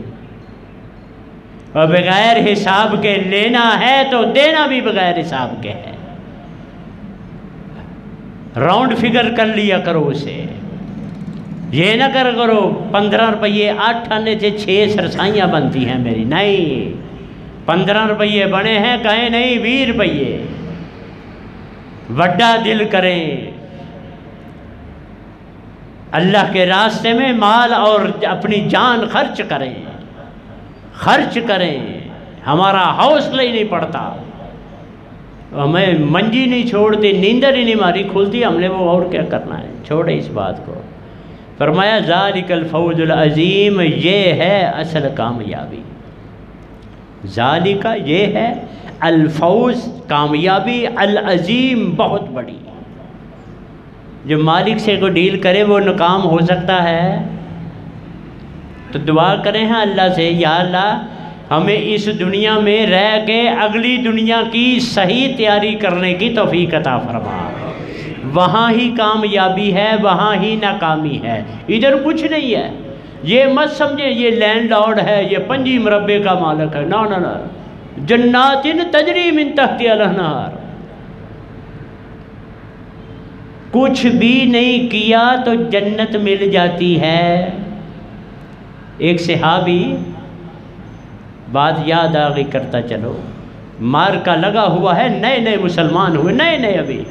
اور بغیر حساب کے لینا ہے تو دینا بھی بغیر حساب کے ہے۔ راؤنڈ فگر کر لیا کرو اسے، یہ نہ کرو 15 روپیے 8 آنے سے 6 سرسائیاں بنتی ہیں میری، نہیں 15 روپیے بنے ہیں، کہیں نہیں 20 روپیے۔ وڈا دل کریں، اللہ کے راستے میں مال اور اپنی جان خرچ کریں، خرچ کریں۔ ہمارا حوصلہ ہی نہیں پڑتا، ہمیں منجی نہیں چھوڑتی، نیندر ہی نہیں ہماری کھلتی، ہم نے وہ اور کیا کرنا ہے، چھوڑے اس بات کو۔ فرمایا ذالک الفوز العظیم، یہ ہے اصل کامیابی، ذالک یہ ہے الفوز کامیابی، العظیم بہت بڑی۔ جو مالک سے کوئی ڈیل کرے وہ ناکام ہو سکتا ہے، تو دعا کریں ہیں اللہ سے، یا اللہ ہمیں اس دنیا میں رہ کے اگلی دنیا کی صحیح تیاری کرنے کی توفیق عطا فرما۔ وہاں ہی کامیابی ہے، وہاں ہی ناکامی ہے، ادھر کچھ نہیں ہے۔ یہ مت سمجھیں یہ لینڈ لارڈ ہے، یہ 5 مربے کا مالک ہے، نا نا نا، جنات تجری من تحتها الانہار۔ کچھ بھی نہیں کیا تو جنت مل جاتی ہے۔ ایک صحابی، بات یاد آ گئی کرتا چلو، مار کا لگا ہوا ہے، نئے نئے مسلمان ہوئے، نئے نئے ابھی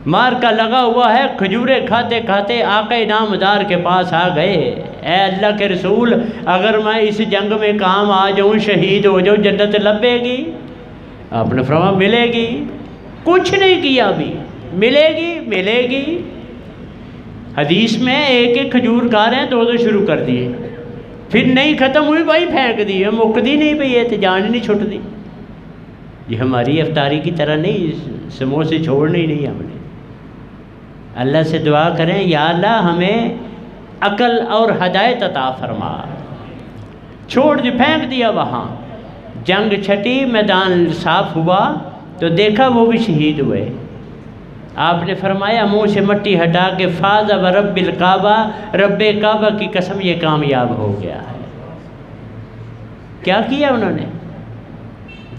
مار کا لگا ہوا ہے، کھجورے کھاتے کھاتے آقا نامدار کے پاس آ گئے، اے اللہ کے رسول اگر میں اس جنگ میں کام آ جاؤں، شہید ہو جاؤں، جنت لبے گی؟ آپ نے فرمایا ملے گی۔ کچھ نہیں کیا ابھی، ملے گی ملے گی۔ حدیث میں ایک ایک کھجور کھا رہے ہیں، 2 شروع کر دیے، پھر نہیں ختم ہوئی بھائی پھینک دی، مکدی نہیں پئی ہے، جان ہی نہیں چھٹ دی۔ یہ ہماری افطاری کی طرح نہیں، سموسے چھوڑنے ہی نہیں ہم نے۔ اللہ سے دعا کریں یا اللہ ہمیں عقل اور ہدایت عطا فرما۔ چھوڑ دی، پھینک دیا وہاں۔ جنگ چھٹی، میدان صاف ہوا تو دیکھا وہ بھی شہید ہوئے۔ آپ نے فرمایا منہ سے مٹی ہٹا کے فاز ورب الکعبہ، رب کعبہ کی قسم یہ کامیاب ہو گیا ہے۔ کیا کیا انہوں نے؟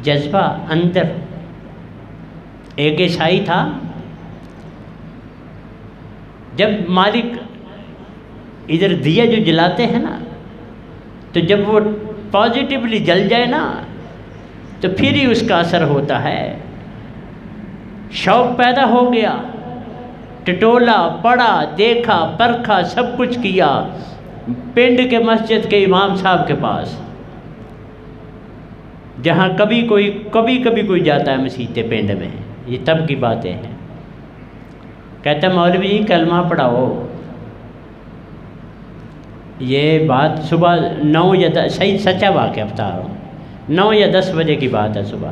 جذبہ اندر۔ ایک عیسائی تھا، جب مالک ادھر دیا جو جلاتے ہیں نا، تو جب وہ پازیٹیولی جل جائے نا تو پھر ہی اس کا اثر ہوتا ہے۔ شوق پیدا ہو گیا، ٹٹولا، پڑھا، دیکھا، پرکھا، سب کچھ کیا، پنڈ کے مسجد کے امام صاحب کے پاس، جہاں کبھی کوئی جاتا ہے مسیحتے پنڈ میں، یہ تب کی باتیں ہیں۔ کہتا ہے مولوی جی کلمہ پڑھاؤ۔ یہ بات صبح 9 یا 10، صحیح سچا واقعہ بتا رہا ہوں، 9 یا 10 بجے کی بات ہے صبح۔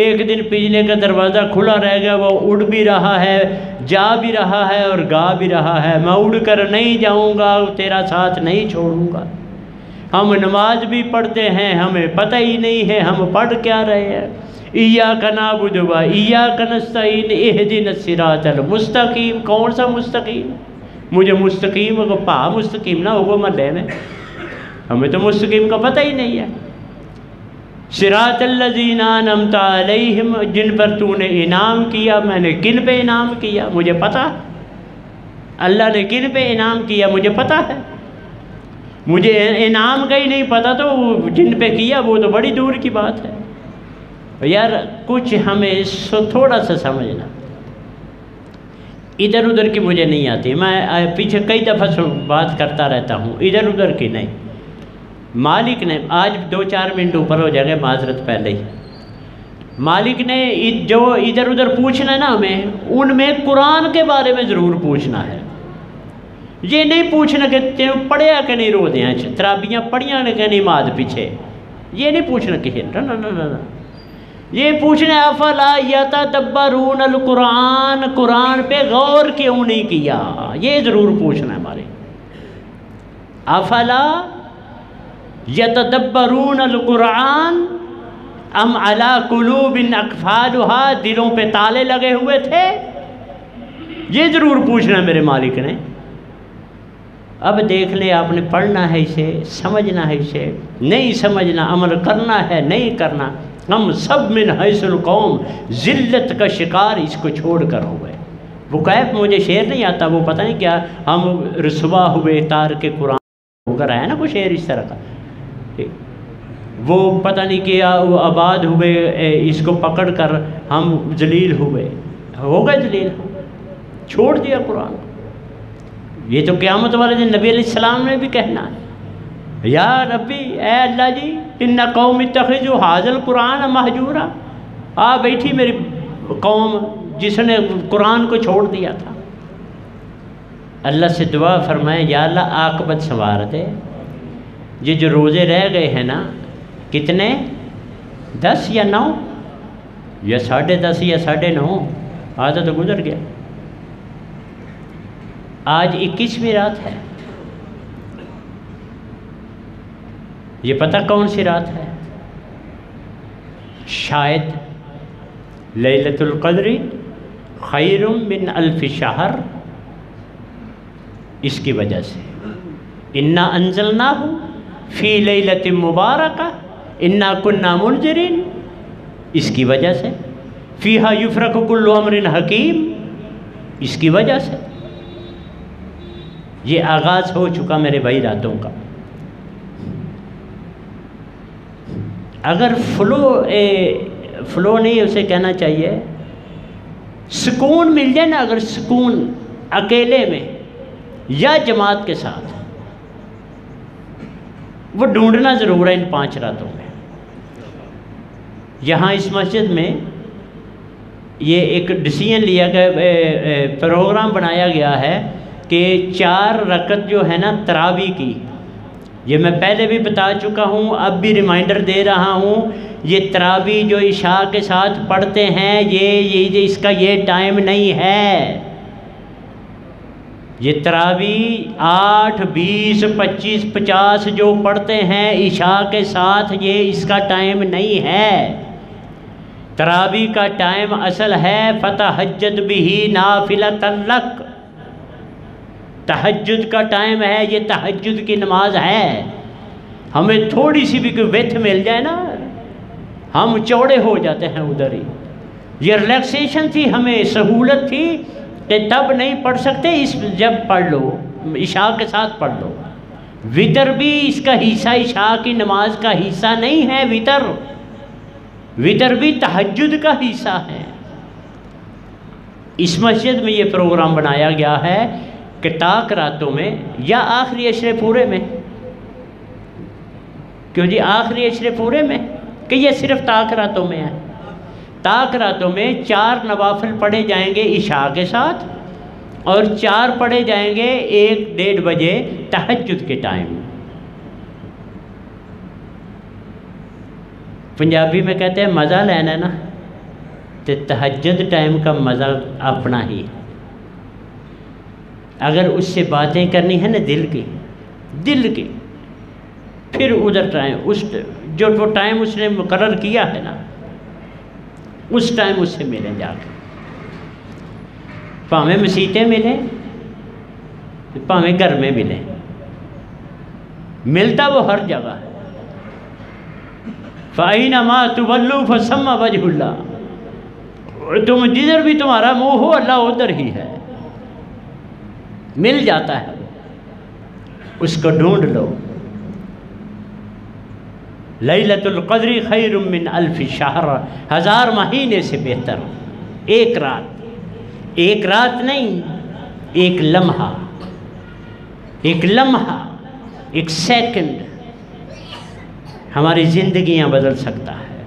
ایک دن پنجرے کا دروازہ کھلا رہ گیا، وہ اڑ بھی رہا ہے، جا بھی رہا ہے اور گا بھی رہا ہے، میں اڑ کر نہیں جاؤں گا، تیرا ساتھ نہیں چھوڑوں گا۔ ہم نماز بھی پڑھتے ہیں، ہمیں پتہ ہی نہیں ہے ہم پڑھ کیا رہے ہیں۔ ایاک نعبد و ایاک نستعین اہدنا الصراط المستقیم۔ کون سا مستقیم؟ مجھے مستقیم کو پا مستقیم نہ ہوگا محلے میں، ہمیں تو مستقیم کا پتہ ہی نہیں ہے۔ صراط الذین انعمت علیہم، جن پر تو نے انعام کیا۔ میں نے کن پہ انعام کیا مجھے پتہ، اللہ نے کن پہ انعام کیا مجھے پتہ ہے۔ مجھے انعام کا ہی نہیں پتہ تو جن پہ کیا وہ تو بڑی دور کی بات ہے۔ یار کچھ ہمیں تھوڑا سا سمجھنا، ادھر ادھر کی مجھے نہیں آتی، میں پیچھے کئی دفعہ بات کرتا رہتا ہوں، ادھر ادھر کی نہیں۔ مالک نے آج 2-4 منٹ اوپر ہو جائے گا معذرت پہلے ہی، مالک نے جو ادھر ادھر پوچھنا ہے نا ہمیں، ان میں قرآن کے بارے میں ضرور پوچھنا ہے۔ یہ نہیں پوچھنا کہ پڑھیا کہ نہیں رو دیا ترابیاں پڑھیاں نے کہ نہیں ماد پیچھے، یہ نہیں پوچھنا کسی نے، یہ پوچھنا افلا یتدبرون القرآن، قرآن پہ غور کیوں نہیں کیا، یہ ضرور پوچھنا ہے ہمارے۔ افلا یتدبرون القرآن ام علی قلوب اقفالها، دلوں پہ تالے لگے ہوئے تھے، یہ ضرور پوچھنا ہے میرے مالک نے۔ اب دیکھ لے، آپ نے پڑھنا ہے اسے، سمجھنا ہے اسے، نہیں سمجھنا، عمل کرنا ہے نہیں کرنا۔ ہم سب من حیث القوم ذلت کا شکار اس کو چھوڑ کر ہوئے۔ وہ کہے مجھے شعر نہیں آتا، وہ پتہ نہیں کیا، ہم رسوا ہوئے تار کے قرآن ہو کر آیا نا کوئی شعر اس طرح کا، وہ پتہ نہیں کیا، وہ آباد ہوئے اس کو پکڑ کر ہم ذلیل ہوئے، ہو گئے ذلیل، چھوڑ دیا قرآن۔ یہ تو قیامت والے دن نبی علیہ السلام نے بھی کہنا ہے، یا ربی اے اللہ جی ان قوم اتخذوا ھذا القرآن مہجورا، آ بیٹھی میری قوم جس نے قرآن کو چھوڑ دیا تھا۔ اللہ سے دعا فرمائے یا اللہ عاقبت سنوار دے، یہ جو روزے رہ گئے ہیں نا، کتنے 10 یا 9 یا 10.5 یا 9.5، آدھا تو گزر گیا، آج 21ویں رات ہے۔ یہ پتہ کون سی رات ہے؟ شاید لیلۃ القدر خیر من 1000 شہر، اس کی وجہ سے انا انزلناہ فی لیلۃ مبارکہ انا کنا منذرین، اس کی وجہ سے فیہا یفرق کل امر حکیم، اس کی وجہ سے یہ آغاز ہو چکا میرے بھائی راتوں کا۔ اگر فلو نہیں اسے کہنا چاہیے، سکون مل جائے نا، اگر سکون اکیلے میں یا جماعت کے ساتھ، وہ ڈھونڈنا ضرور ہے ان 5 راتوں میں۔ یہاں اس مسجد میں یہ ایک ڈیسیژن لیا گیا، پروگرام بنایا گیا ہے کہ 4 رکعت جو ہے نا تراویح کی، یہ میں پہلے بھی بتا چکا ہوں، اب بھی ریمائنڈر دے رہا ہوں، یہ تراویح جو عشاء کے ساتھ پڑھتے ہیں یہ اس کا یہ ٹائم نہیں ہے۔ یہ تراویح 8، 20، 25، 50 جو پڑھتے ہیں عشاء کے ساتھ، یہ اس کا ٹائم نہیں ہے۔ تراویح کا ٹائم اصل ہے فتہجد بہ نافلۃ لک، تہجد کا ٹائم ہے، یہ تہجد کی نماز ہے۔ ہمیں تھوڑی سی بھی کوئی وتھ مل جائے نا، ہم چوڑے ہو جاتے ہیں ادھر ہی۔ یہ ریلیکسیشن تھی، ہمیں سہولت تھی کہ تب نہیں پڑھ سکتے، اس جب پڑھ لو، عشاء کے ساتھ پڑھ لو۔ وتر بھی اس کا حصہ عشاء کی نماز کا حصہ نہیں ہے، وتر بھی تہجد کا حصہ ہے۔ اس مسجد میں یہ پروگرام بنایا گیا ہے کہ طاق راتوں میں یا آخری عشرے پورے میں، کیوں جی آخری عشرے پورے میں، کہ یہ صرف طاق راتوں میں ہے۔ طاق راتوں میں 4 نوافل پڑھے جائیں گے عشاء کے ساتھ، اور 4 پڑھے جائیں گے 1-1:30 بجے تہجد کے ٹائم۔ پنجابی میں کہتے ہیں مزہ لینا ہے نا، تو تہجد ٹائم کا مزہ اپنا ہی ہے۔ اگر اس سے باتیں کرنی ہے نا دل کی، پھر ادھر ٹائم جو وہ ٹائم اس نے مقرر کیا ہے نا، اس ٹائم اس سے ملیں جا کے، پاویں مسیتیں ملیں پاویں گھر میں ملیں، ملتا وہ ہر جگہ ہے۔ فَأَيْنَمَا تُوَلُّوا فَثَمَّ وَجْهُ اللَّهِ، تم جدھر بھی تمہارا منہ ہو اللہ ادھر ہی ہے، مل جاتا ہے، اس کو ڈھونڈ لو۔ لیلۃ القدر خیر من الف شہر، 1000 مہینے سے بہتر۔ ایک رات نہیں، ایک لمحہ، ایک سیکنڈ ہماری زندگیاں بدل سکتا ہے۔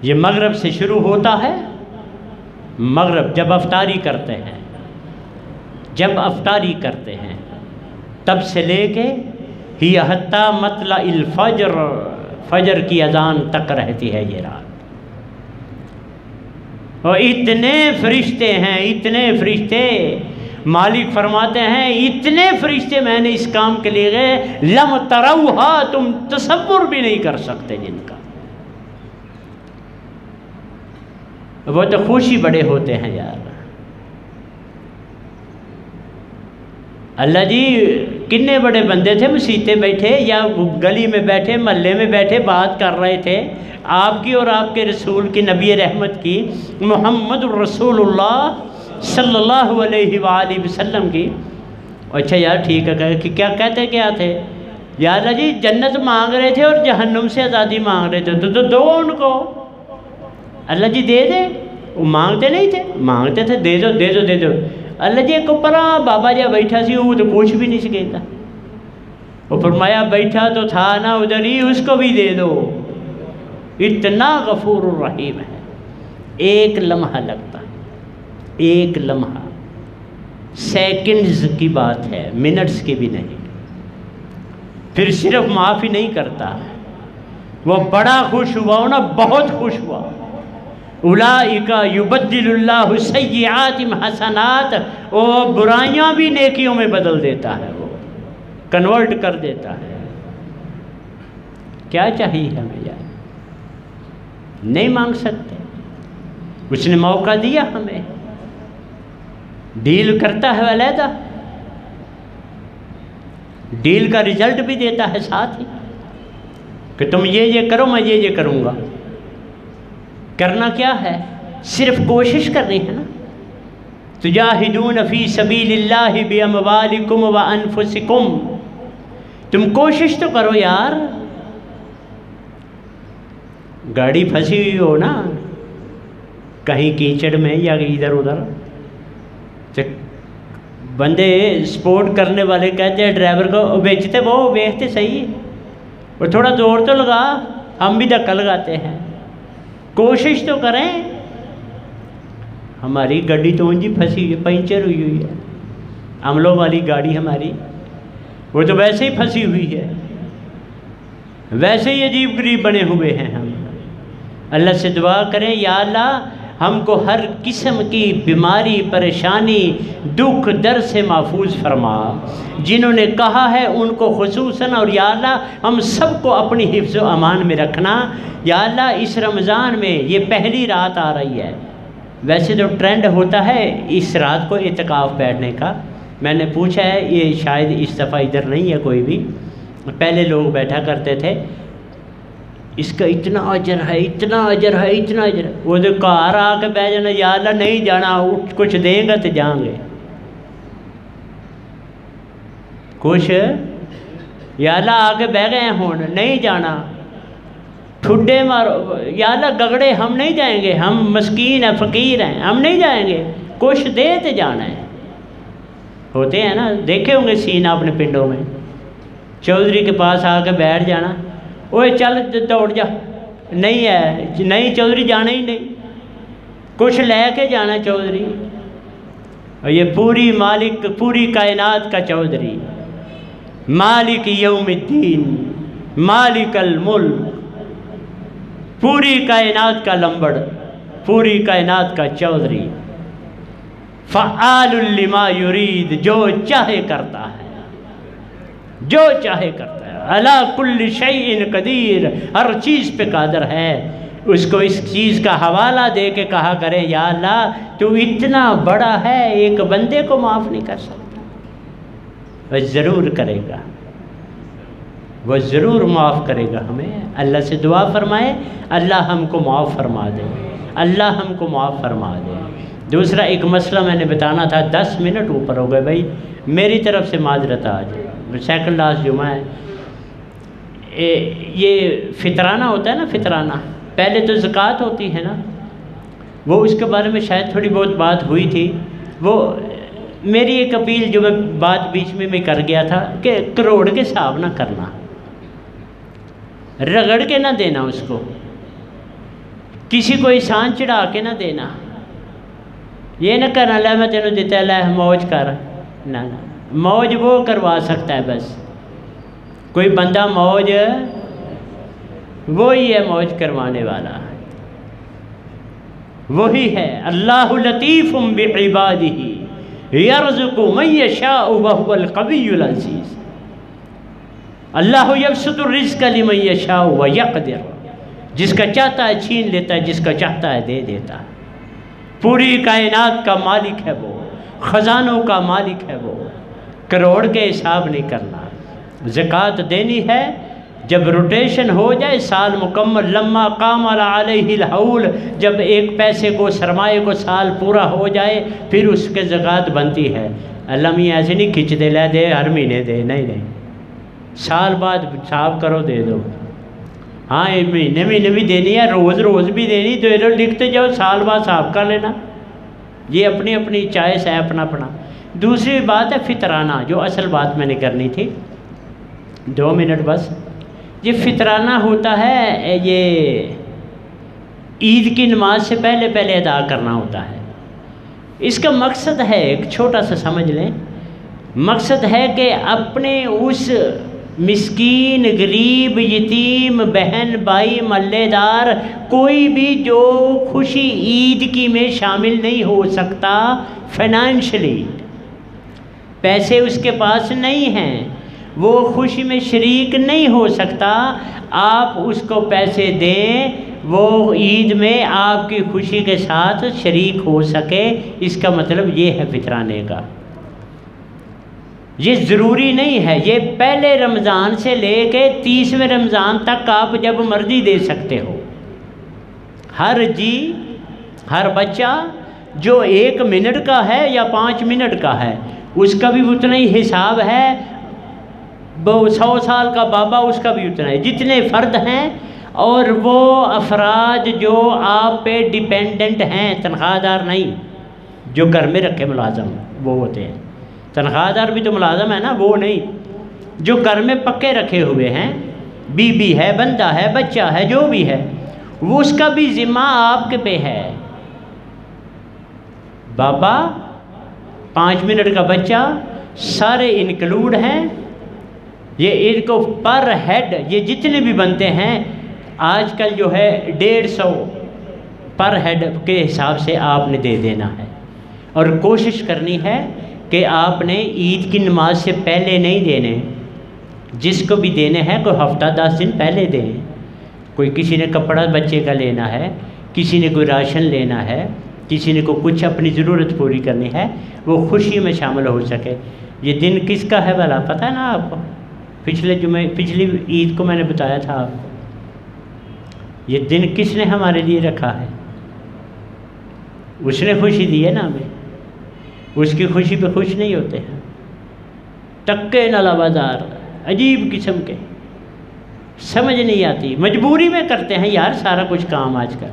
یہ مغرب سے شروع ہوتا ہے، مغرب جب افطاری کرتے ہیں تب سے لے کے ہی حتیٰ مطلع الفجر، فجر کی اذان تک رہتی ہے یہ رات۔ اور اتنے فرشتے، مالک فرماتے ہیں اتنے فرشتے میں نے اس کام کے لیے گئے، لم تروہا، تم تصور بھی نہیں کر سکتے جن کا۔ وہ تو خوشی بڑے ہوتے ہیں یار۔ اللہ جی کتنے بڑے بندے تھے، مسیتے بیٹھے یا گلی میں بیٹھے، محلے میں بیٹھے، بات کر رہے تھے آپ کی اور آپ کے رسول کی، نبی رحمت کی، محمد رسول اللہ صلی اللہ علیہ وآلہ وسلم کی۔ اچھا یار ٹھیک ہے، کہ کیا کہتے کیا تھے؟ یا اللہ جی جنت مانگ رہے تھے اور جہنم سے آزادی مانگ رہے تھے، تو دو ان کو۔ اللہ جی دے دے، وہ مانگتے نہیں تھے، مانگتے تھے دے دو۔ اللہ جی کو پرا بابا جی بیٹھا سی، وہ تو پوچھ بھی نہیں سکتا، وہ فرمایا بیٹھا تو تھا نا ادھر ہی، اس کو بھی دے دو۔ اتنا غفور الرحیم ہے۔ ایک لمحہ لگتا، ایک لمحہ، سیکنڈز کی بات ہے، منٹس کی بھی نہیں۔ پھر صرف معافی نہیں کرتا، وہ بڑا خوش ہوا نا، بہت خوش ہوا۔ اولئک یبدل اللہ سیئات حسنات، وہ برائیاں بھی نیکیوں میں بدل دیتا ہے، وہ کنورٹ کر دیتا ہے۔ کیا چاہیے ہمیں یار؟ نہیں مانگ سکتے، اس نے موقع دیا ہمیں، ڈیل کرتا ہے علیحدہ، ڈیل کا رزلٹ بھی دیتا ہے ساتھ ہی، کہ تم یہ کرو، میں یہ کروں گا۔ کرنا کیا ہے؟ صرف کوشش کرنی ہے نا۔ تجاہدون فی سبیل اللہ باموالکم وانفسکم، تم کوشش تو کرو یار۔ گاڑی پھنسی ہوئی ہو نا کہیں کیچڑ میں یا ادھر ادھر، تو بندے سپورٹ کرنے والے کہتے ہیں ڈرائیور کو، بیچتے وہ بیچتے صحیح، اور تھوڑا زور تو لگا، ہم بھی دھکا لگاتے ہیں، کوشش تو کریں۔ ہماری گاڑی تو انجی پھنسی ہوئی ہے، پنچر ہوئی ہے، عملوں والی گاڑی ہماری، وہ تو ویسے ہی پھنسی ہوئی ہے، ویسے ہی عجیب غریب بنے ہوئے ہیں ہم۔ اللہ سے دعا کریں یا اللہ ہم کو ہر قسم کی بیماری، پریشانی، دکھ درد سے محفوظ فرما۔ جنہوں نے کہا ہے ان کو خصوصاً، اور یا اللہ ہم سب کو اپنی حفظ و امان میں رکھنا۔ یا اللہ اس رمضان میں یہ پہلی رات آ رہی ہے، ویسے تو ٹرینڈ ہوتا ہے اس رات کو اعتکاف بیٹھنے کا، میں نے پوچھا ہے یہ شاید اس دفعہ ادھر نہیں ہے کوئی بھی، پہلے لوگ بیٹھا کرتے تھے۔ اس کا اتنا اجر ہے، اتنا اجر ہے، اتنا اجر ہے، وہ تو گھر آ کے بیٹھ جانا، یا اللہ نہیں جانا، اٹھ کچھ دیں گا تو جائیں گے، کچھ یا اللہ آ کے بہ گئے ہوں نہیں جانا، ٹھڈے مارو، یا اللہ گگڑے ہم نہیں جائیں گے، ہم مسکین ہیں، فقیر ہیں، ہم نہیں جائیں گے، کچھ دے تو جانا ہے۔ ہوتے ہیں نا، دیکھے ہوں گے سینہ اپنے پنڈوں میں، چودھری کے پاس آ کے بیٹھ جانا، اوے چل دوڑ جا، نہیں ہے، نہیں چودھری جانا ہی نہیں، کچھ لے کے جانا چودھری۔ اور یہ پوری مالک، پوری کائنات کا چودھری، مالک یوم الدین، مالک الملک، پوری کائنات کا لمبڑ، پوری کائنات کا چودھری، فعال لما یرید، جو چاہے کرتا ہے، جو چاہے کرتا ہے، علی کل شیء قدیر، ہر چیز پہ قادر ہے۔ اس کو اس چیز کا حوالہ دے کے کہا کرے یا اللہ تو اتنا بڑا ہے، ایک بندے کو معاف نہیں کر سکتا، وہ ضرور کرے گا، وہ ضرور معاف کرے گا ہمیں۔ اللہ سے دعا فرمائے اللہ ہم کو معاف فرما دے، اللہ ہم کو معاف فرما دے۔ دوسرا ایک مسئلہ میں نے بتانا تھا، 10 منٹ اوپر ہو گئے بھائی، میری طرف سے معذرت آج، سیکنڈ لاسٹ جمعہ ہے۔ یہ فطرانہ ہوتا ہے نا، فطرانہ، پہلے تو زکوٰۃ ہوتی ہے نا، وہ اس کے بارے میں شاید تھوڑی بہت بات ہوئی تھی۔ وہ میری ایک اپیل جو میں بات بیچ میں کر گیا تھا کہ کروڑ کے حساب نہ کرنا، رگڑ کے نہ دینا، اس کو کسی کو احسان چڑھا کے نہ دینا، یہ نہ کرنا لے میں تینوں دیتا ہے لے موج کر، نہ موج وہ کروا سکتا ہے بس، کوئی بندہ موج وہی ہے موج کروانے والا، وہی ہے۔ اللہ لطیف بعبادہ یرزق من یشاء وہو القوی العزیز، اللہ یبسط الرزق لمن یشاء ویقدر، جس کا چاہتا ہے چھین لیتا ہے، جس کا چاہتا ہے دے دیتا ہے۔ پوری کائنات کا مالک ہے وہ، خزانوں کا مالک ہے وہ، کروڑ کے حساب نہیں کرنا۔ زکوٰۃ دینی ہے جب روٹیشن ہو جائے، سال مکمل، لما قام علیہ الحول، جب ایک پیسے کو، سرمایے کو سال پورا ہو جائے پھر اس کے زکوٰۃ بنتی ہے۔ اللہ میاں ایسے نہیں کھچ دے لے دے ہر مہینے دے، نہیں نہیں، سال بعد حساب کرو دے دو۔ ہاں مہینے مہینے بھی دینی ہے، روز روز بھی دینی، تو یہ لکھتے جاؤ، سال بعد حساب کر لینا، یہ اپنی اپنی چوائس ہے، اپنا اپنا۔ دوسری بات ہے فطرانہ، جو اصل بات میں نے کرنی تھی، 2 منٹ بس۔ یہ فطرانہ ہوتا ہے، یہ عید کی نماز سے پہلے پہلے ادا کرنا ہوتا ہے۔ اس کا مقصد ہے، ایک چھوٹا سا سمجھ لیں، مقصد ہے کہ اپنے اس مسکین، غریب، یتیم، بہن بھائی، محلے دار، کوئی بھی جو خوشی عید کی میں شامل نہیں ہو سکتا فائنینشلی، پیسے اس کے پاس نہیں ہیں، وہ خوشی میں شریک نہیں ہو سکتا، آپ اس کو پیسے دیں، وہ عید میں آپ کی خوشی کے ساتھ شریک ہو سکے، اس کا مطلب یہ ہے فطرانے کا۔ یہ ضروری نہیں ہے، یہ پہلے رمضان سے لے کے 30ویں رمضان تک آپ جب مرضی دے سکتے ہو۔ ہر بچہ جو 1 منٹ کا ہے یا 5 منٹ کا ہے، اس کا بھی اتنا ہی حساب ہے، 100 سال کا بابا اس کا بھی اتنا ہے، جتنے فرد ہیں، اور وہ افراد جو آپ پہ ڈیپینڈنٹ ہیں، تنخواہ دار نہیں، جو گھر میں رکھے ملازم وہ ہوتے ہیں، تنخواہ دار بھی تو ملازم ہے نا، وہ نہیں، جو گھر میں پکے رکھے ہوئے ہیں، بیوی ہے، بندہ ہے، بچہ ہے، جو بھی ہے، وہ اس کا بھی ذمہ آپ کے پہ ہے۔ بابا، 5 منٹ کا بچہ، سارے انکلوڈ ہیں، یہ ان کو پر ہیڈ، یہ جتنے بھی بنتے ہیں آج کل جو ہے 150 پر ہیڈ کے حساب سے آپ نے دے دینا ہے، اور کوشش کرنی ہے کہ آپ نے عید کی نماز سے پہلے نہیں دینے، جس کو بھی دینے ہیں کوئی ہفتہ 10 دن پہلے دیں۔ کوئی کسی نے کپڑا بچے کا لینا ہے، کسی نے کوئی راشن لینا ہے، کسی نے کو کچھ اپنی ضرورت پوری کرنی ہے، وہ خوشی میں شامل ہو سکے۔ یہ دن کس کا ہے بھلا پتہ ہے نا آپ کو؟ پچھلی عید کو میں نے بتایا تھا آپ کو، یہ دن کس نے ہمارے لیے رکھا ہے؟ اس نے خوشی دی ہے نا ہمیں، اس کی خوشی پہ خوش نہیں ہوتے ہیں، ٹکے نالا بازار عجیب قسم کے، سمجھ نہیں آتی، مجبوری میں کرتے ہیں یار سارا کچھ کام آج کل۔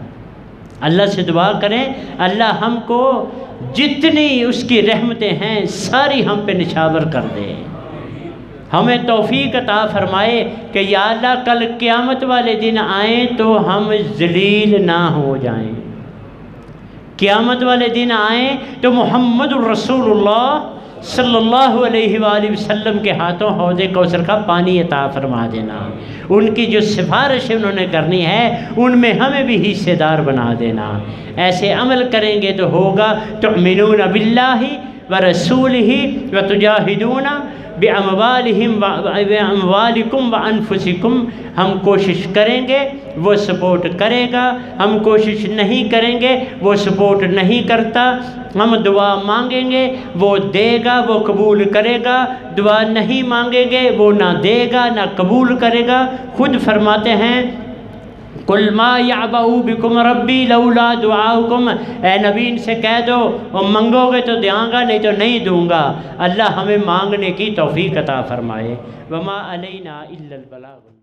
اللہ سے دعا کریں اللہ ہم کو جتنی اس کی رحمتیں ہیں ساری ہم پہ نچھاور کر دے، ہمیں توفیق عطا فرمائے کہ یا اللہ کل قیامت والے دن آئیں تو ہم ذلیل نہ ہو جائیں، قیامت والے دن آئیں تو محمد الرسول اللہ صلی اللہ علیہ وآلہ وسلم کے ہاتھوں حوض کوثر کا پانی عطا فرما دینا، ان کی جو سفارش انہوں نے کرنی ہے ان میں ہمیں بھی حصے دار بنا دینا۔ ایسے عمل کریں گے تو ہوگا تؤمنون باللہ ورسولہ وتجاہدون باموالکم وانفسکم، ہم کوشش کریں گے وہ سپورٹ کرے گا، ہم کوشش نہیں کریں گے وہ سپورٹ نہیں کرتا، ہم دعا مانگیں گے وہ دے گا، وہ قبول کرے گا، دعا نہیں مانگیں گے وہ نہ دے گا نہ قبول کرے گا۔ خود فرماتے ہیں قُلْ مَا يَعْبَأُ بِكُمْ رَبِّي لَوْلَا دُعَاؤُكُمْ، اے نبی ان سے کہہ دو وہ منگو گے تو دوں گا نہیں تو نہیں دوں گا۔ اللہ ہمیں مانگنے کی توفیق عطا فرمائے۔ وَمَا عَلَيْنَا إِلَّا الْبَلَاغُ۔